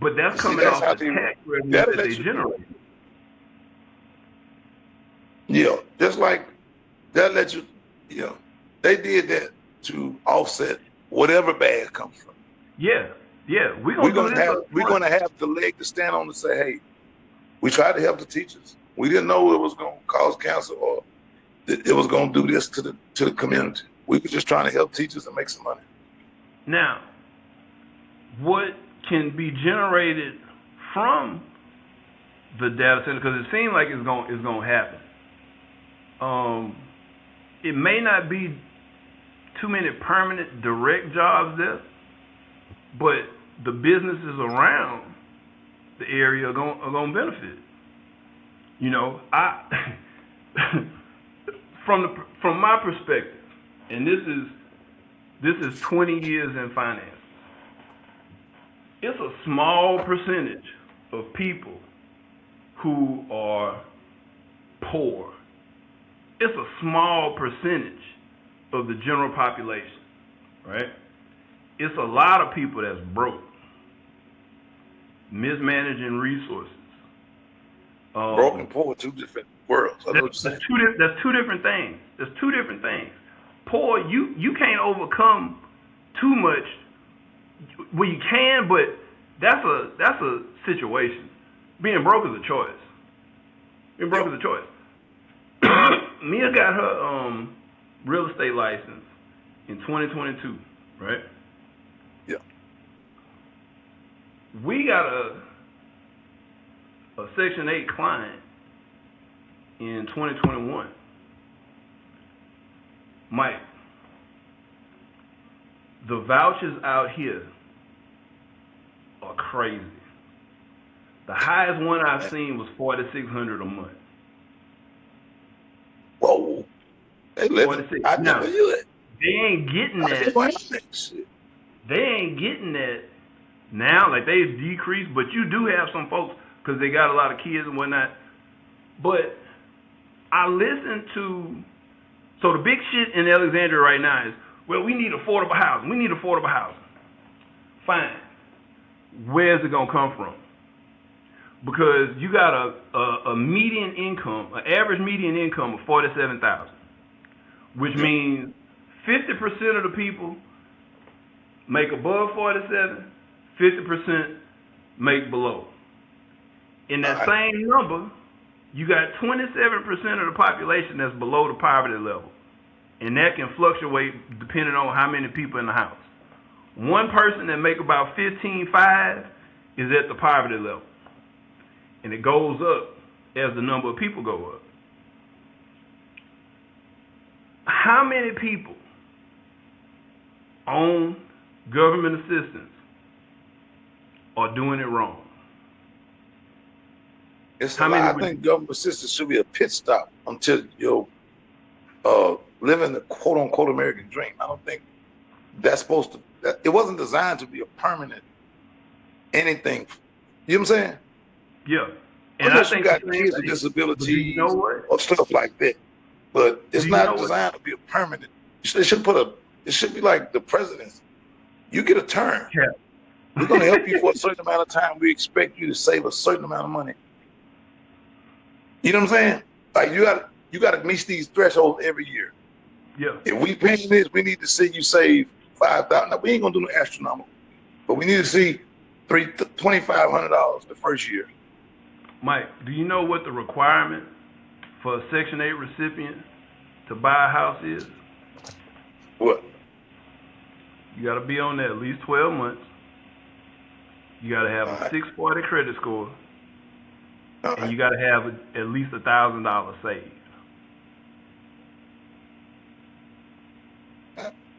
But that's coming off the tax revenue that they generate. Yeah, just like that lets you, they did that to offset whatever bad comes from it. Yeah. We're gonna have the leg to stand on to say, hey, we tried to help the teachers. We didn't know it was gonna cause cancer or that it was gonna do this to the community. We were just trying to help teachers and make some money. Now, what can be generated from the data center? Because it seems like it's gonna happen. It may not be too many permanent direct jobs there, but the businesses around the area are gonna benefit. From my perspective, and this is 20 years in finance. It's a small percentage of people who are poor. It's a small percentage of the general population, right? It's a lot of people that's broke, mismanaging resources. Broke and poor, two different worlds. That's two different things. There's two different things. Poor, you can't overcome too much. Well, you can, but that's a situation. Being broke is a choice. Being broke is a choice. Mia got her real estate license in 2022, right? Yeah. We got a Section 8 client in 2021. Mike, the vouchers out here are crazy. The highest one I've seen was $4,600 a month. Whoa. They live. I never knew it. They ain't getting that. They ain't getting that now. Like, they've decreased, but you do have some folks because they got a lot of kids and whatnot. But I listen to, so the big shit in Alexandria right now is, well, we need affordable housing. We need affordable housing. Fine. Where's it going to come from? because you got a median income, an average median income of 47,000, which means 50% of the people make above 47, 50% make below. In that same number, you got 27% of the population that's below the poverty level, and that can fluctuate depending on how many people in the house. One person that make about 15.5 is at the poverty level, and it goes up as the number of people go up. How many people on government assistance are doing it wrong? I think government assistance should be a pit stop until you're living the quote unquote American dream. I don't think that's supposed to. It wasn't designed to be a permanent anything. You know what I'm saying? Yeah. And unless you got kids with disabilities or stuff like that, but it's not designed to be a permanent. It should be like the presidency. You get a term. Yeah. We're going to help you for a certain amount of time. We expect you to save a certain amount of money. You know what I'm saying? Like you got to meet these thresholds every year. Yeah. If we paying this, we need to see you save $5,000. Now we ain't gonna do no astronomical, but we need to see $2,500 the first year. Mike, do you know what the requirement for a Section 8 recipient to buy a house is? What? You got to be on there at least 12 months. You got to have a 640 credit score. And you got to have at least $1,000 saved.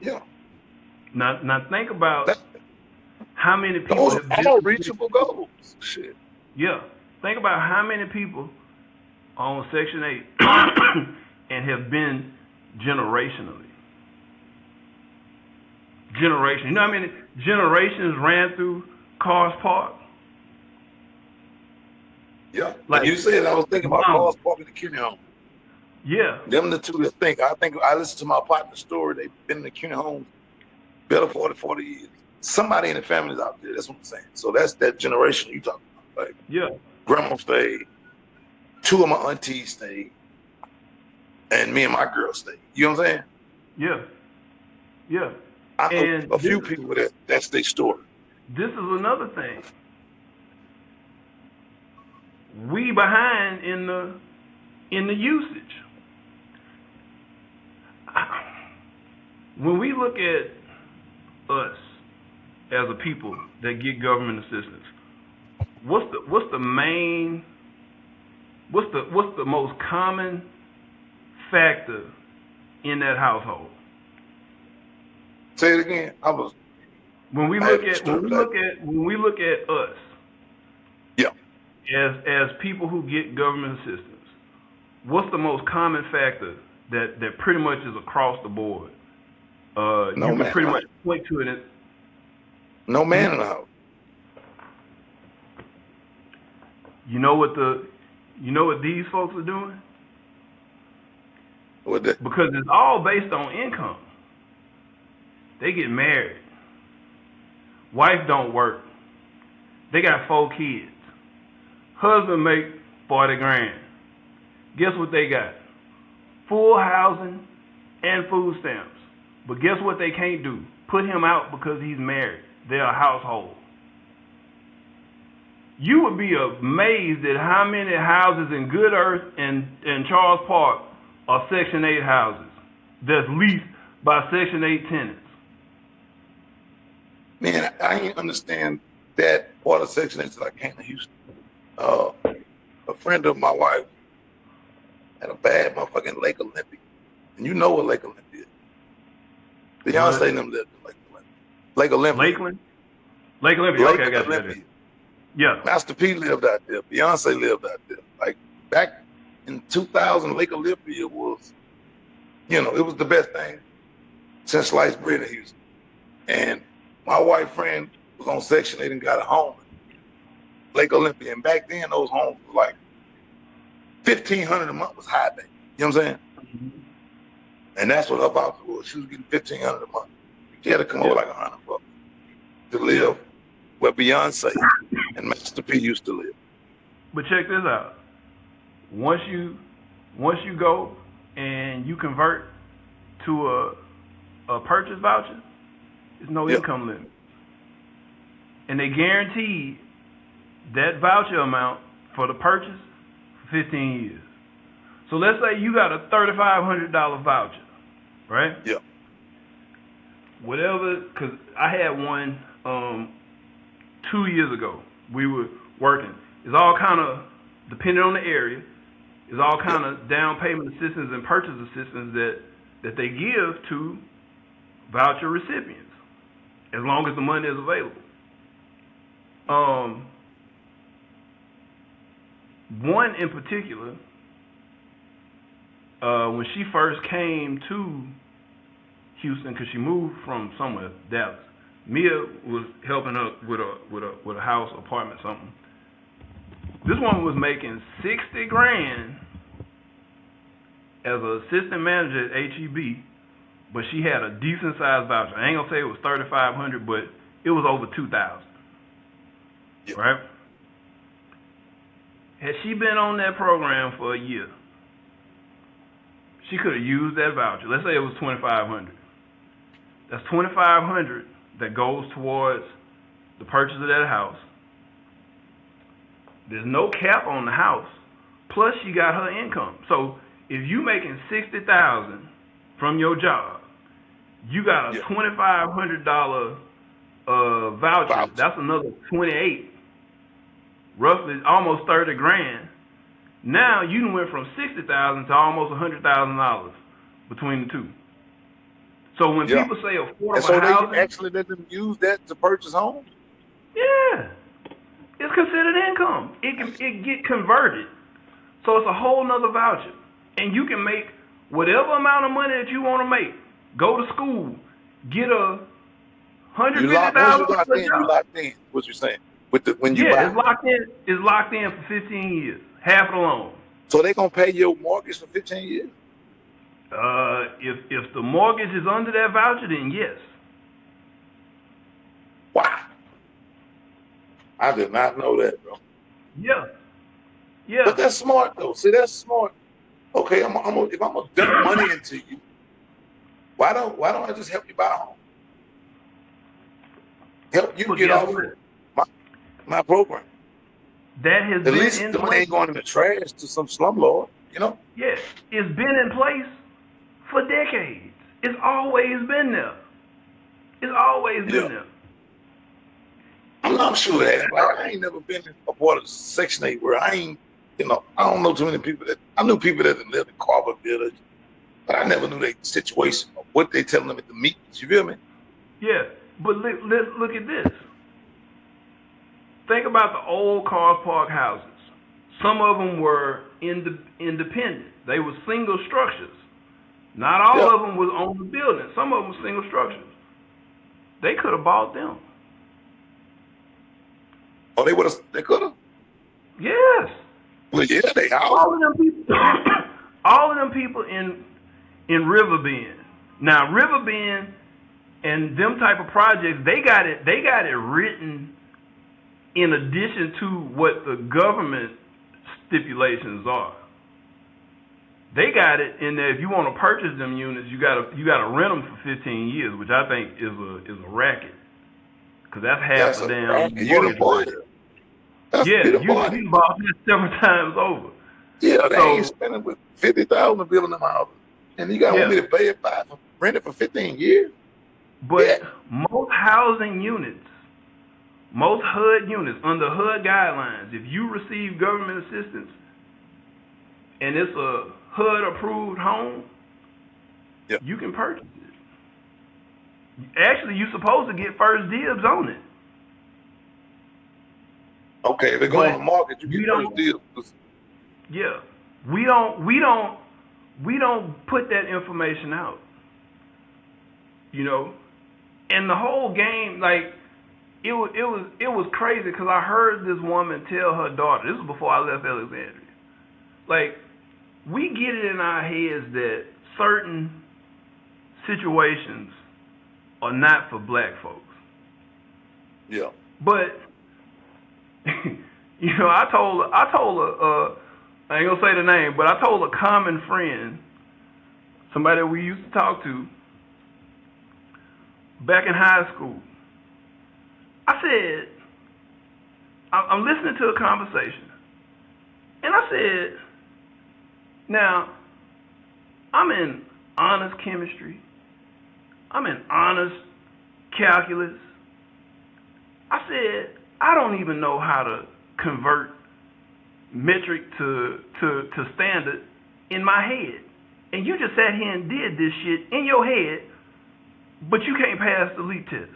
Yeah. Now think about how many people those are all reachable goals. Shit. Yeah. Think about how many people are on Section 8 and have been generationally. You know how many generations ran through Cars Park? Yeah. Like you said, I was thinking about Cars Park and the CUNY home. Yeah. Them the two that think. I think I listened to my partner's story. They've been in the CUNY homes better 40 years. Somebody in the family's out there. That's what I'm saying. So that's that generation you talking about. Like, yeah. Grandma stayed. Two of my aunties stayed. And me and my girl stayed. You know what I'm saying? Yeah. Yeah. I know a few people that's their story. This is another thing. We behind in the usage. When we look at us as a people that get government assistance, what's the most common factor in that household? Say it again. When we look at us, yeah, as people who get government assistance, what's the most common factor that pretty much is across the board? You can pretty much point to it. No man in the house. You know what these folks are doing? What that? Because it's all based on income. They get married. Wife don't work. They got 4 kids. Husband make 40 grand. Guess what they got? Full housing and food stamps. But guess what they can't do? Put him out because he's married. They're a household. You would be amazed at how many houses in Good Earth and Charles Park are Section 8 houses that's leased by Section 8 tenants. Man, I ain't understand that part of Section 8 until I came to Houston. A friend of my wife had a bad motherfucking Lake Olympia. And you know what Lake Olympia is. Beyonce and them lived in Lake Olympia. Lakeland? Lake Olympia, okay, I got that. Yeah. Master P lived out there. Beyonce lived out there. Like back in 2000, Lake Olympia was, it was the best thing since sliced bread in Houston. And my white friend was on Section 8 and got a home in Lake Olympia. And back then, those homes were like $1,500 a month was high back. You know what I'm saying? Mm-hmm. And that's what her voucher was. She was getting $1,500 a month. She had to come over like $100 to live where Beyonce and Master P used to live. But check this out. Once you go and you convert to a purchase voucher, there's no Yeah. income limit. And they guarantee that voucher amount for the purchase for 15 years. So let's say you got a $3,500 voucher, right? Yeah. Whatever, because I had one 2 years ago. We were working. It's all kind of, depending on the area, it's all kind of down payment assistance and purchase assistance that they give to voucher recipients, as long as the money is available. One in particular, when she first came to Houston, because she moved from somewhere, Dallas. Mia was helping her with a house, apartment, something. This woman was making $60,000 as an assistant manager at HEB, but she had a decent sized voucher. I ain't gonna say it was $3,500, but it was over $2,000. Yep. Right? Had she been on that program for a year, she could have used that voucher. Let's say it was $2,500. That's $2,500 that goes towards the purchase of that house. There's no cap on the house. Plus, she got her income. So if you making $60,000 from your job, you got a $2,500 voucher. That's another 28, roughly almost $30,000. Now you went from $60,000 to almost $100,000 between the two. So when people say affordable housing, they actually let them use that to purchase homes? Yeah, it's considered income. It get converted, so it's a whole nother voucher, and you can make whatever amount of money that you want to make. Go to school, get a $150,000. You locked in. What you're saying? When you buy. It's locked in. It's locked in for 15 years, half of the loan. So they gonna pay your mortgage for 15 years? If the mortgage is under that voucher, then yes. Wow. I did not know that, bro. Yeah. But that's smart though. See, that's smart. Okay, if I'm gonna dump money into you, why don't I just help you buy a home? Help you get off my program. That has been in place. At least the money ain't going in the trash to some slumlord, you know? Yeah, it's been in place for decades. It's always been there. It's always been there. I'm not sure that. Like, I ain't never been a part of Section 8 where I don't know too many people I knew people that lived in Carver Village, but I never knew their situation or what they telling them at the meetings. You feel me? Yeah, but look at this. Think about the old Cars Park houses. Some of them were independent. They were single structures. Not all of them was on the building. Some of them were single structures. They could have bought them. Oh, they could have? Yes. Well, yeah, they are. All of them people in Riverbend. Now, Riverbend and them type of projects, they got it written in addition to what the government stipulations are. They got it in there. If you want to purchase them units, you gotta rent them for 15 years, which I think is a racket, because that's half the damn mortgage. You bought this several times over. Yeah, they ain't spending with $50,000 building them houses, and you got want me to pay it back, rent it for 15 years. But most housing units, most HUD units under HUD guidelines, if you receive government assistance and it's a HUD-approved home, you can purchase it. Actually, you're supposed to get first dibs on it. Okay, if they go on the market, you get first dibs. Yeah, we don't put that information out. You know, and the whole game, like, it was crazy because I heard this woman tell her daughter. This was before I left Alexandria. Like, we get it in our heads that certain situations are not for black folks. Yeah. But I ain't gonna say the name, but I told a common friend, somebody that we used to talk to back in high school. I said, I'm listening to a conversation, and I said, now, I'm in honors chemistry, I'm in honors calculus. I said, I don't even know how to convert metric to standard in my head. And you just sat here and did this shit in your head, but you can't pass the LEAP test.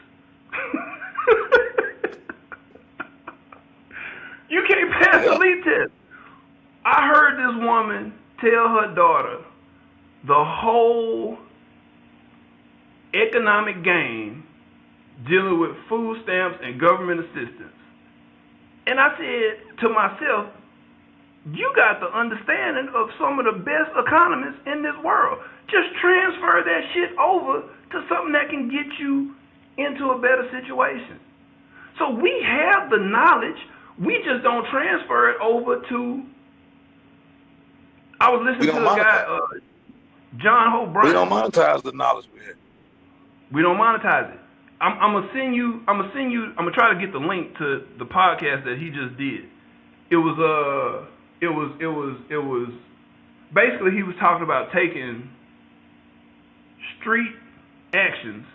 You can't pass the LEAP test. I heard this woman tell her daughter the whole economic game dealing with food stamps and government assistance. And I said to myself, you got the understanding of some of the best economists in this world. Just transfer that shit over to something that can get you into a better situation. So we have the knowledge, we just don't transfer it over to. I was listening to a guy, John Hope Bryant. We don't monetize the knowledge we have. We don't monetize it. I'm gonna try to get the link to the podcast that he just did. It was basically he was talking about taking street actions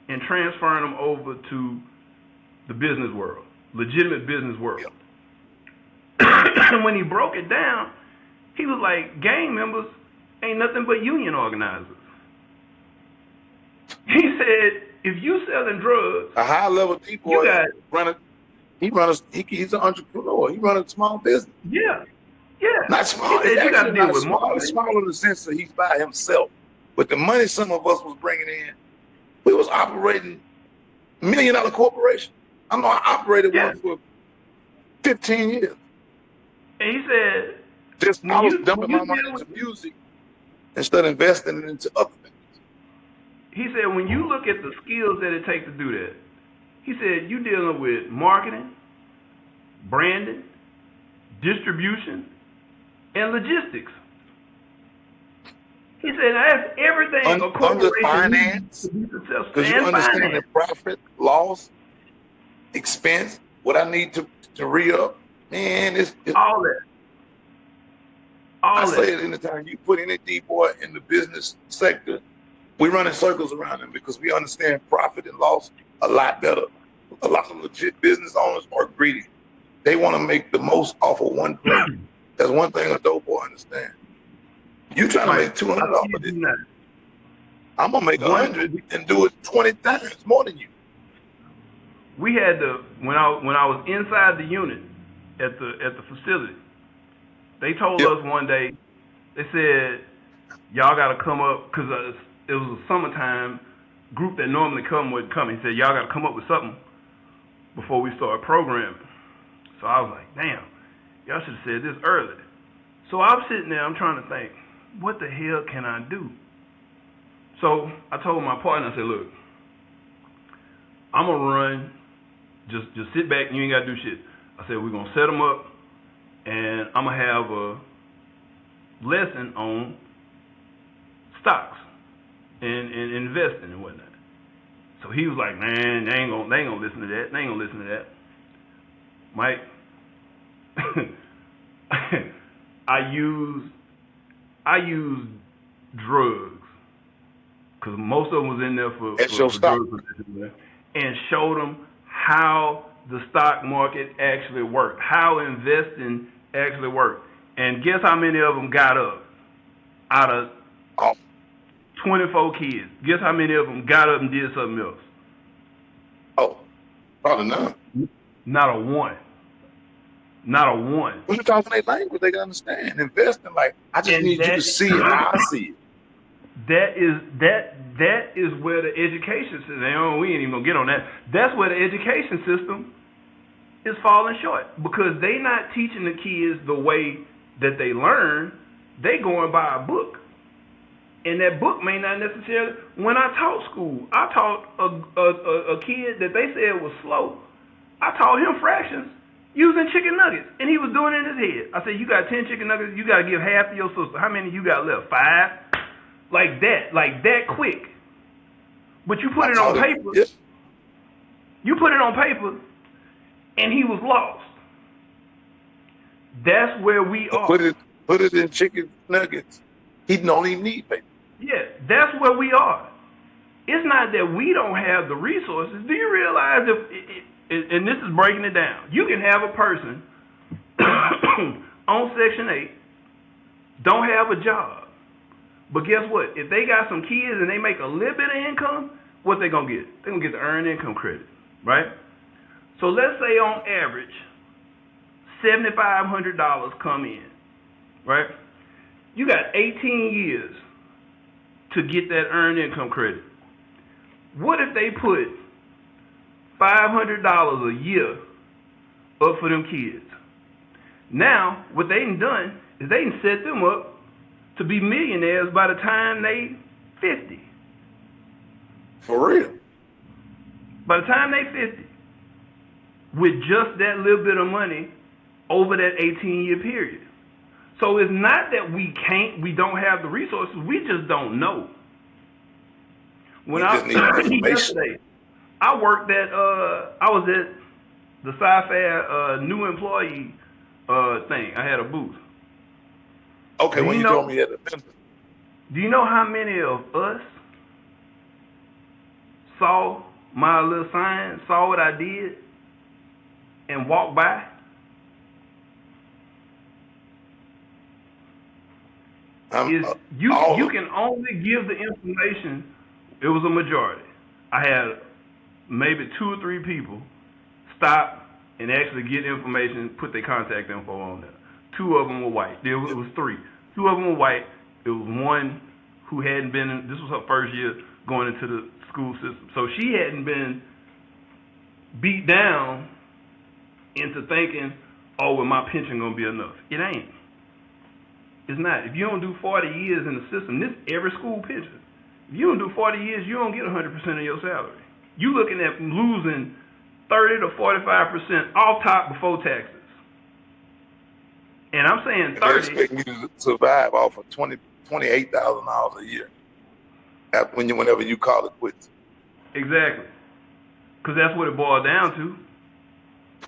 and transferring them over to the business world, legitimate business world. And when he broke it down, he was like, gang members ain't nothing but union organizers. He said, if you selling drugs, a high level people he's an entrepreneur. He runs a small business. Yeah. Not small. He said, you got to deal with small. It's small in the sense that he's by himself. But the money some of us was bringing in, we was operating $1 million corporation. I know I operated one for 15 years. And he said, I was dumping my money into music instead of investing it into other things. He said, when you look at the skills that it takes to do that, he said, you dealing with marketing, branding, distribution, and logistics. He said, that's everything a corporation finance, because you understand the profit, loss, expense, what I need to re-up. Man, it's all that. I say it anytime you put any D-boy in the business sector, we run in circles around them because we understand profit and loss a lot better. A lot of legit business owners are greedy. They want to make the most off of one plate. That's one thing a dope boy understand. You trying to make 200 off of this. I'm gonna make 100 and do it 20 times more than you. We had when I was inside the unit at the facility, they told us one day, they said, y'all got to come up, because it was a summertime group that normally would come. He said, y'all got to come up with something before we start programming. So I was like, damn, y'all should have said this early. So I'm sitting there, I'm trying to think, what the hell can I do? So I told my partner, I said, look, I'm going to run, just sit back, you ain't got to do shit. I said, we're going to set them up, and I'm going to have a lesson on stocks and investing and whatnot. So he was like, man, they ain't gonna listen to that. They ain't gonna listen to that. Mike, I used drugs, because most of them was in there for drugs, and showed them how the stock market actually worked, how investing actually worked. And guess how many of them got up out of 24 kids? Guess how many of them got up and did something else? Oh, probably none. Not a one. Not a one. When you talk in their language, they can understand. Investing, like, I just need you to see it how I see it. That is where the education system, we ain't even gonna get on that. That's where the education system is falling short, because they not teaching the kids the way that they learn. They going by a book, and that book may not necessarily. When I taught school, I taught a kid that they said was slow. I taught him fractions, using chicken nuggets, and he was doing it in his head. I said, you got 10 chicken nuggets, you got to give half to your sister. How many you got left? 5? Like that quick. But you put it on paper. Yeah. You put it on paper, and he was lost. That's where we are. Put it in chicken nuggets. He don't even need paper. Yeah, that's where we are. It's not that we don't have the resources. Do you realize and this is breaking it down, you can have a person on Section 8, don't have a job, but guess what? If they got some kids and they make a little bit of income, what they going to get? They're going to get the earned income credit, right? So let's say on average, $7,500 come in, right? You got 18 years to get that earned income credit. What if they put $500 a year up for them kids? Now, what they done is they set them up to be millionaires by the time they 50. For real. By the time they 50, with just that little bit of money over that 18-year period. So it's not that we don't have the resources, we just don't know. When yesterday, I worked at I was at the Sci-Fi new employee thing. I had a booth. Okay, when you told me that. Do you know how many of us saw my little sign, saw what I did, and walked by? You can only give the information. It was a majority. I had maybe 2 or 3 people stop and actually get information, put their contact info on there. 2 of them were white. It was 3. 2 of them were white. It was one who hadn't been in, this was her first year going into the school system. So she hadn't been beat down into thinking, oh, well, my pension going to be enough. It ain't. It's not. If you don't do 40 years in the system, this every school pension. If you don't do 40 years, you don't get 100% of your salary. You looking at losing 30 to 45% off top before taxes. And I'm saying 30. They're expecting you to survive off of $28,000 a year whenever you call it quits. Exactly. Because that's what it boiled down to.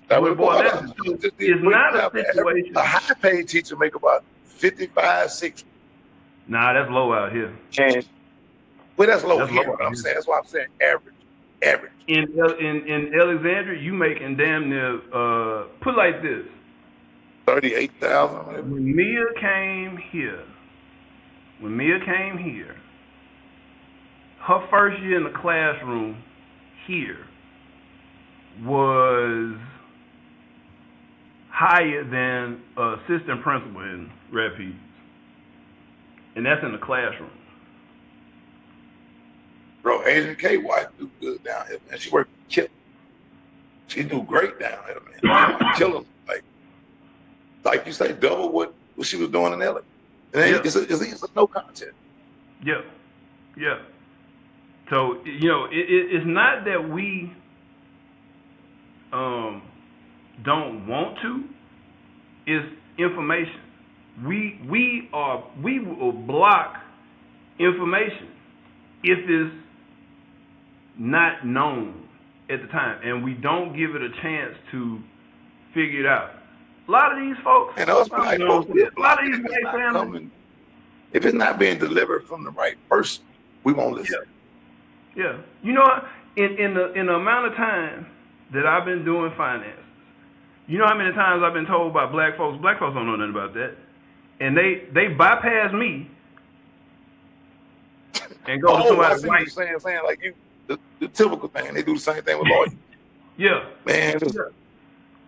That's what it boiled down to. It's not a situation. A high-paid teacher make about 55, 60. Nah, that's low out here. Well, that's low here. But I'm saying that's why I'm saying average. In Alexandria, you making damn near put it like this. 38,000. When Mia came here, her first year in the classroom here was higher than assistant principal in Rapides. And that's in the classroom. Bro, Asian K wife do good down here, man. She worked kill. She do great down here, man. Killing, like you say, double what she was doing in LA. And it's a no contest. Yeah. So, it's not that we don't want to. It's information. We will block information if it's not known at the time, and we don't give it a chance to figure it out. A lot of these folks, and us black folks, a lot of these white families, if it's not being delivered from the right person, we won't listen. Yeah. You know what? In the amount of time that I've been doing finances, you know how many times I've been told by black folks don't know nothing about that, and they bypass me and go to somebody white. Saying like you, the typical thing. They do the same thing with lawyers. Yeah. Man.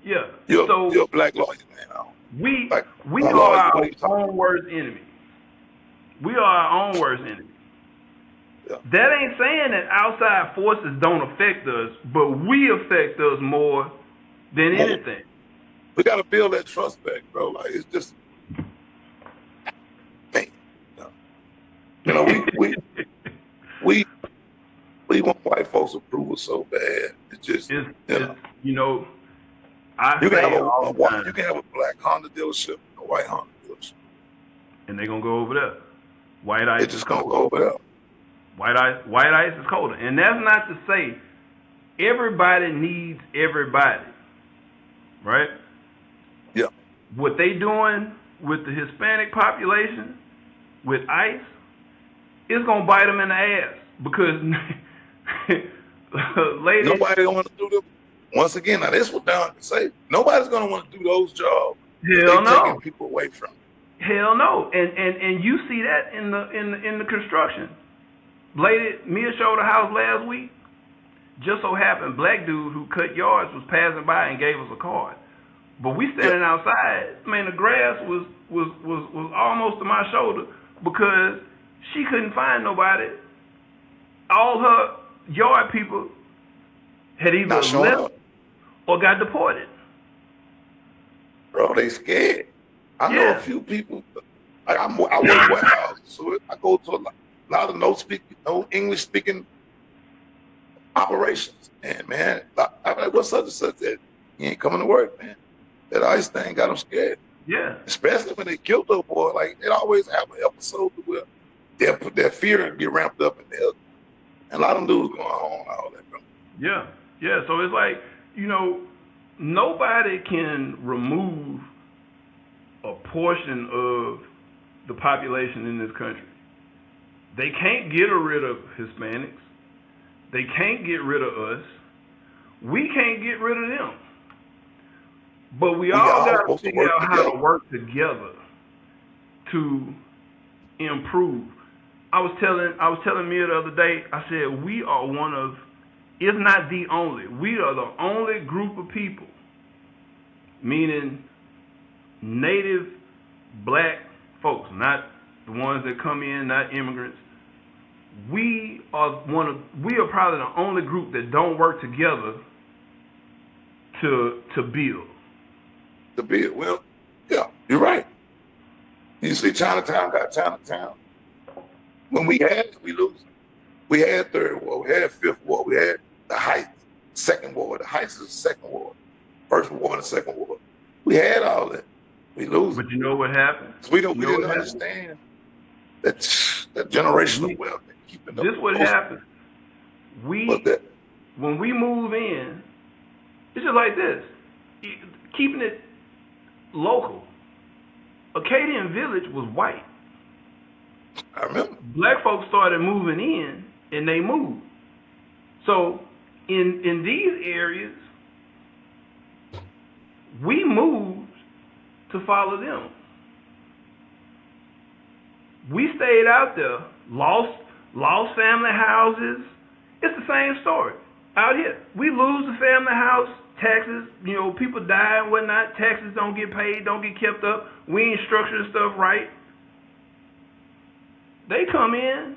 Yeah. You're a black lawyer, man. We are our own worst enemy. We are our own worst enemy. Yeah. That ain't saying that outside forces don't affect us, but we affect us more than anything. We got to build that trust back, bro. Like, it's just, man. We want white folks' approval so bad. It's just, I You can have say all the you time, can have a black Honda dealership, a white Honda dealership. and they're gonna go over there. White ice It's is just gonna colder. go over there. White ice is colder, and that's not to say everybody needs everybody, right? Yeah. What they doing with the Hispanic population with ICE is gonna bite them in the ass because, ladies, Nobody don't want to do them. Once again, now this what Don can say. Nobody's gonna want to do those jobs that they hell taking no, people away from. hell no, and you see that in the construction. Lady, Mia showed a house last week. Just so happened, black dude who cut yards was passing by and gave us a card. But we Yeah. standing outside, man, the grass was almost to my shoulder because she couldn't find nobody. All her yard people had either Not showing left up. or got deported. Bro, they scared. I know a Yeah, few people. Like I work warehouses, so I go to a lot of no English speaking operations. And man, I'm like, what's such and such that he ain't coming to work, man? That ICE thing got them scared. yeah, Especially when they killed the boy. Like it always have an episode where their fear get ramped up and a lot of them dudes going on all that. Bro. yeah, yeah. So it's like, nobody can remove a portion of the population in this country. They can't get rid of Hispanics. They can't get rid of us. We can't get rid of them. But we all got to supposed to figure work out how together. to work together to improve. I was telling Mia the other day, I said we are one of, if not the only, we are the only group of people, meaning native black folks, not the ones that come in, not immigrants. We are probably the only group that don't work together to build. To build. Well, yeah, you're right. You see, Chinatown got Chinatown. When we had it, we lose. We had third ward, we had fifth ward, we had the Heights, second ward. The Heights is the second ward, first ward and second ward. We had all that. We lose. But you know what happened? We didn't understand that generational wealth and keeping This up. what happened. When we move in, it's just like this. Keeping it local. Acadian Village was white. I remember. Black folks started moving in, and they moved. So in these areas, we moved to follow them. We stayed out there, lost family houses. It's the same story out here. We lose the family house, taxes, people die and whatnot. Taxes don't get paid, don't get kept up. We ain't structuring stuff right. They come in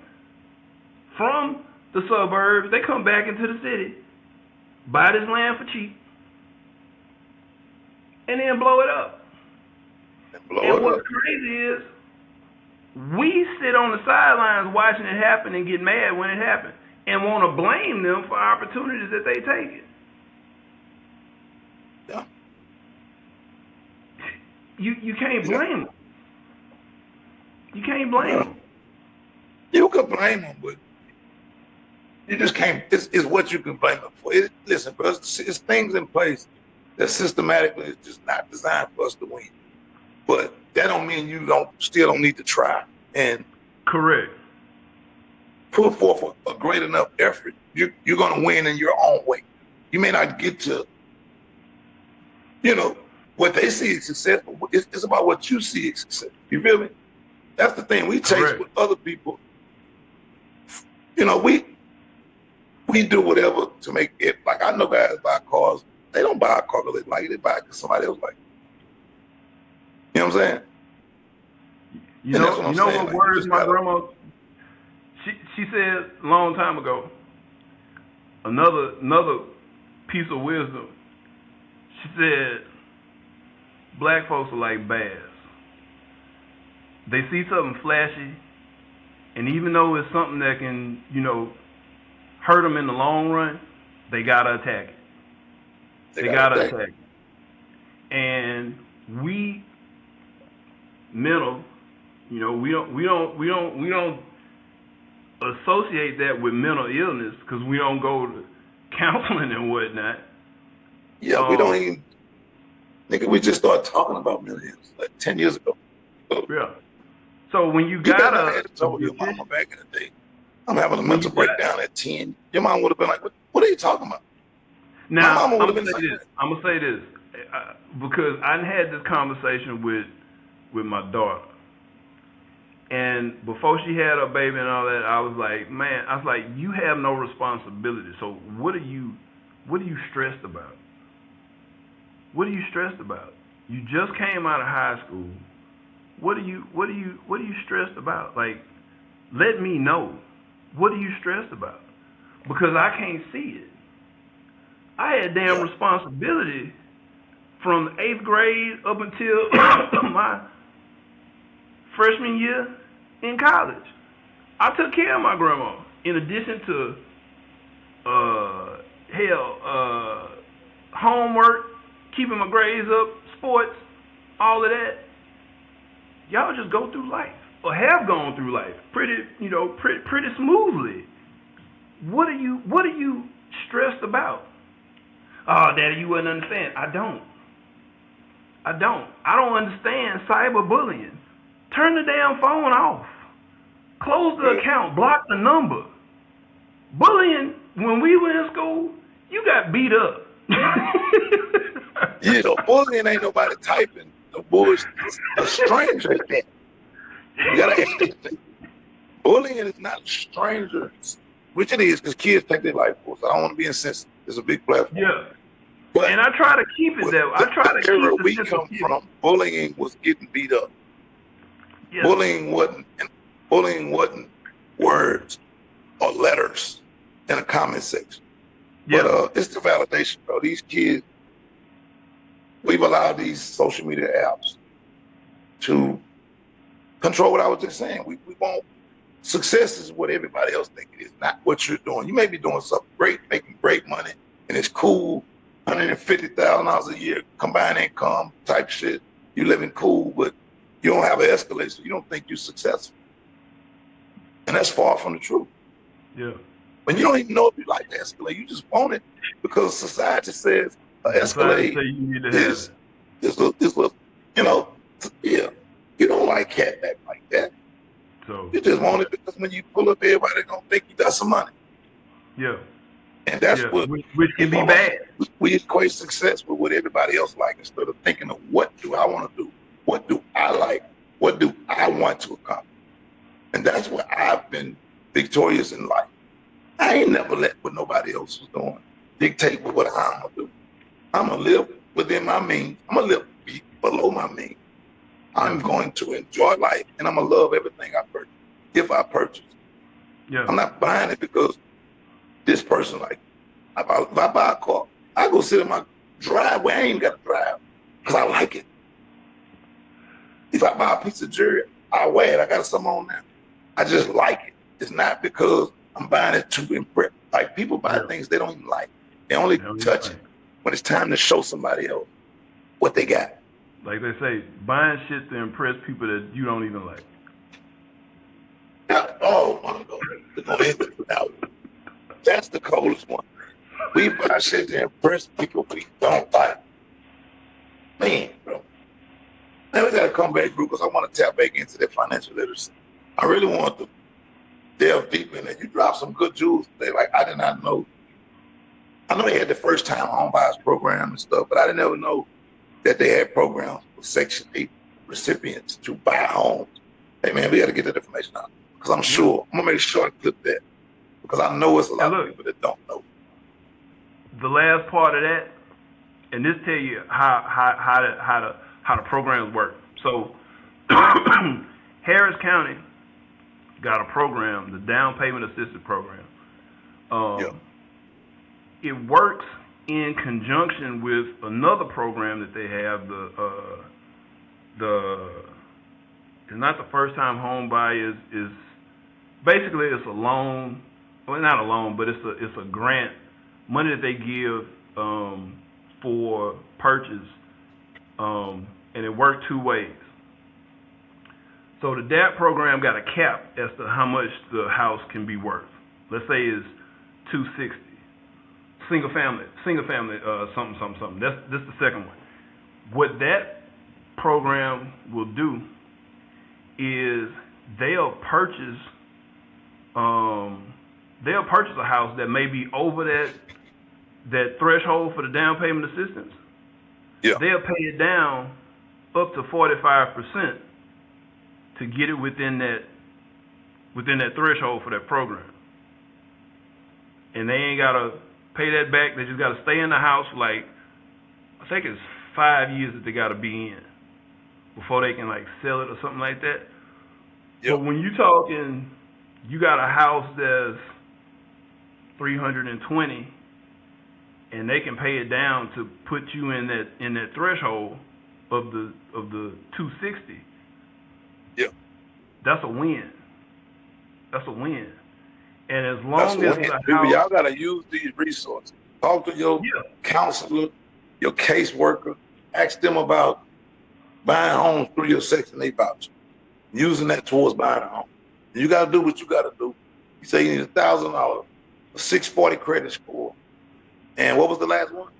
from the suburbs. They come back into the city, buy this land for cheap, and then blow it up. And what's crazy is we sit on the sidelines watching it happen and get mad when it happens and want to blame them for opportunities that they take. Yeah. You can't blame them. You can't blame them. You can blame them, but you just can't. It's what you can blame them for. Listen, bro, it's things in place that systematically is just not designed for us to win. But that don't mean you still don't need to try and correct. Put forth a great enough effort. You're going to win in your own way. You may not get to, what they see as success. It's about what you see as success. You feel me? That's the thing. We chase with other people. We do whatever to make it. Like I know guys buy cars. They don't buy a car because they like it. They buy it because somebody else like it. You know what I'm saying? You know what words my grandma? She said a long time ago. Another piece of wisdom. She said, "Black folks are like bears. They see something flashy, and even though it's something that can, hurt them in the long run, they gotta attack it. They gotta attack it. and we mental, we don't associate that with mental illness because we don't go to counseling and whatnot. Yeah, we don't even, nigga, we just started talking about mental illness like 10 years ago. So, Yeah. So when you you got better not have a told your mama back in the day, I'm having a when you mental got breakdown at 10. Your mom would have been like, what are you talking about? My now, mama would I'm have gonna been say like, this. I'm gonna say this because I had this conversation with my daughter, and before she had her baby and all that, I was like, you have no responsibility. So what are you stressed about? What are you stressed about? You just came out of high school. What are you stressed about? Like, let me know. What are you stressed about? Because I can't see it. I had damn yeah, responsibility from 8th grade up until my freshman year in college. I took care of my grandma in addition to homework, keeping my grades up, sports, all of that. Y'all just go through life or have gone through life pretty smoothly. What are you stressed about? Oh, Daddy, you wouldn't understand. I don't. I don't understand cyberbullying. Turn the damn phone off. Close the yeah. account. Block the number. Bullying, when we were in school, you got beat up. Yeah, bullying ain't nobody typing. The boys, a stranger at that. You gotta ask that. Bullying is not strangers, which it is because kids take their life for us. I don't want to be insensitive. It's a big platform. Yeah. But And I try to keep it there. I try the to keep era the we come sensitivity. from, bullying was getting beat up. Yeah. Bullying wasn't bullying wasn't words or letters in a comment section. But Yeah. it's the validation, bro. These kids, we've allowed these social media apps to control what I was just saying. We want success is what everybody else thinks it is, not what you're doing. You may be doing something great, making great money, and it's cool, $150,000 a year combined income type shit. You living cool, but you don't have an escalator, so you don't think you're successful. And that's far from the truth. Yeah. When you don't even know if you like the Escalade, you just want it because society says an Society Escalade say you need to have is it. is you know, yeah. You don't like catback like that. So You just want it because when you pull up, everybody gonna think you got some money, yeah. and that's Yeah. what Which we can be want us. bad. We equate success with what everybody else like instead of thinking of what do I want to do, what do I like, what do I want to accomplish, and that's where I've been victorious in life. I ain't never let what nobody else was doing dictate what I'm gonna do. I'm gonna live within my means. I'm gonna live below my means. Yeah. I'm going to enjoy life, and I'm gonna love everything I purchase. If I purchase, Yeah. I'm not buying it because this person like. If I buy a car, I go sit in my driveway. I ain't got to drive because I like it. If I buy a piece of jewelry, I wear it. I got something on there. I just like it. It's not because I'm buying it to impress. Like people buy Yeah. things they don't even like. They only Hell yeah. touch it when it's time to show somebody else what they got. Like they say, buying shit to impress people that you don't even like. Oh my God. We're gonna end it now. That's the coldest one. We buy shit to impress people we don't like. Man, bro. Now we gotta come back, bro, because I want to tap back into that financial literacy. I really want to delve deep in it. You dropped some good jewels today. Like I did not know. I know they had the first time home buyers program and stuff, but I didn't ever know that they had programs for Section 8 recipients to buy homes. Hey man, we got to get that information out because I'm Yeah. sure I'm gonna make sure I clip that because I know it's a And lot of look, people that don't know. the last part of that, and this tell you how the programs work. So Harris County got a program, the down payment assistance program. Yeah, It works in conjunction with another program that they have. It's not the first time home buy is basically it's a loan. Well, not a loan, but it's a grant, money that they give for purchase and it worked two ways. So the DAP program got a cap as to how much the house can be worth. Let's say it's 260. Single family, something. That's the second one. What that program will do is they'll purchase a house that may be over that threshold for the down payment assistance. Yeah. They'll pay it down up to 45% to get it within that threshold for that program. And they ain't gotta pay that back. They just gotta stay in the house for like, I think it's 5 years that they gotta be in before they can like sell it or something like that. Yep. But when you talking, you got a house that's 320, and they can pay it down to put you in that threshold of the 260. Yeah. That's a win. And as long as the house, y'all gotta use these resources. Talk to your counselor, your caseworker. Ask them about buying homes through your Section 8 voucher, using that towards buying a home. You gotta do what you gotta do. You say you need $1,000, a 640 credit score, and what was the last one?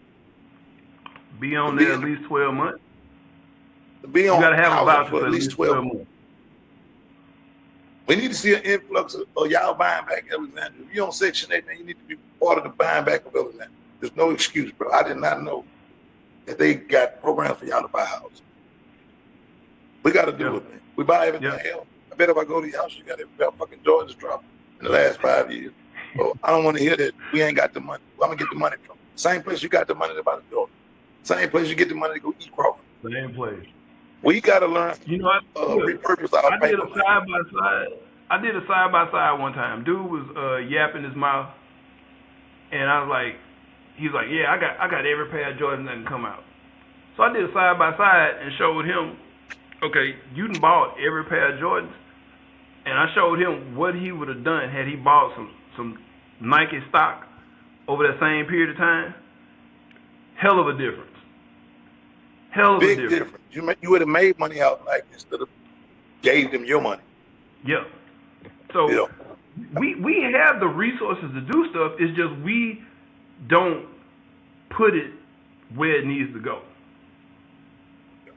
Be on there at least 12 months. To be on you gotta have a voucher for at least 12 months. We need to see an influx of y'all buying back Alexandria. If you're on Section 8, man, you need to be part of the buying back of Alexandria. There's no excuse, bro. I did not know that they got programs for y'all to buy houses. We got to do it, man. We buy everything else. I bet if I go to your house, you got every fucking Georgia's drop in the last 5 years. So I don't want to hear that we ain't got the money. Well, I'm going to get the money from. Same place you got the money to buy the Georgia. Same place you get the money to go eat Crawford. Same place. We got to learn repurpose our paper. I did a side by side one time. Dude was yapping his mouth, and I was like, he's like, yeah, I got every pair of Jordans that can come out. So I did a side by side and showed him, okay, you done bought every pair of Jordans, and I showed him what he would have done had he bought some Nike stock over that same period of time. Hell of a difference. Big difference. You would have made money out like instead of gave them your money. Yeah. So we have the resources to do stuff. It's just we don't put it where it needs to go.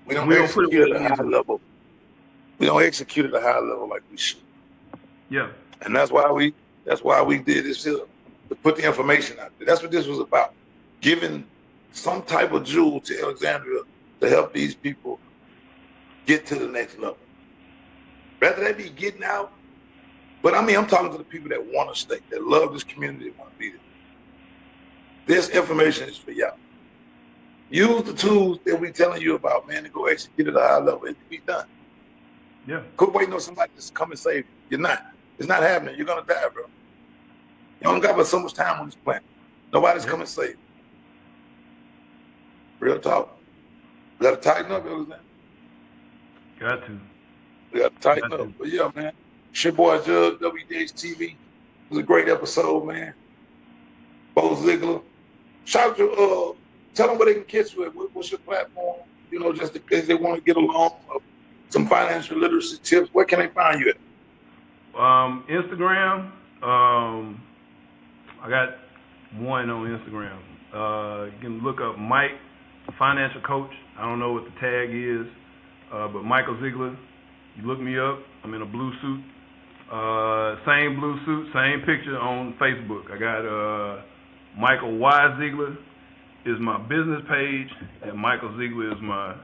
We don't execute at a high level. We don't execute at a high level like we should. Yeah. And that's why we did this here, to put the information out there. That's what this was about. Giving some type of jewel to Alexandria to help these people get to the next level. Rather they be getting out, but I mean, I'm talking to the people that want to stay, that love this community, that want to be there. This information is for y'all. Use the tools that we telling you about, man, to go execute at a high level. It can be done. Yeah. Quit waiting on somebody to come and save you. You're not. It's not happening. You're gonna die, bro. You don't got but so much time on this planet. Nobody's coming to save you. Real talk. We gotta tighten up, Alexander. Got to. We gotta tighten up. But yeah, man. It's your boy Judge, WDH TV. It was a great episode, man. Bo Zeigler. Shout to tell them where they can catch you at. What's your platform? You know, just in case they want to get along, some financial literacy tips. Where can they find you at? Instagram. I got one on Instagram. You can look up Mike, financial coach. I don't know what the tag is, but Michael Zeigler. You look me up. I'm in a blue suit. Same blue suit, same picture on Facebook. I got Michael Y. Zeigler is my business page, and Michael Zeigler is my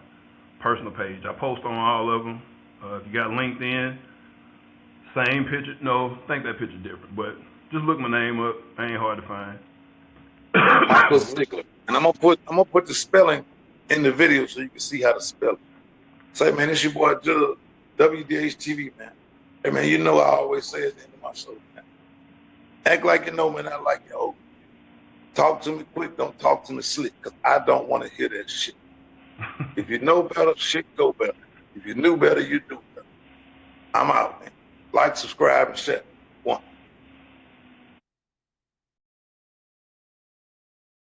personal page. I post on all of them. If you got LinkedIn, same picture. No, I think that picture's different, but just look my name up. I ain't hard to find. Michael Zeigler. And I'm gonna put the spelling in the video so you can see how to spell it. Say, man, it's your boy Judge, WDH TV, man. Hey, man, you know I always say at the end of my show, man. Act like you know me, not like you owe. Talk to me quick, don't talk to me slick, because I don't want to hear that shit. If you know better, shit go better. If you knew better, you do better. I'm out, man. Like, subscribe, and share.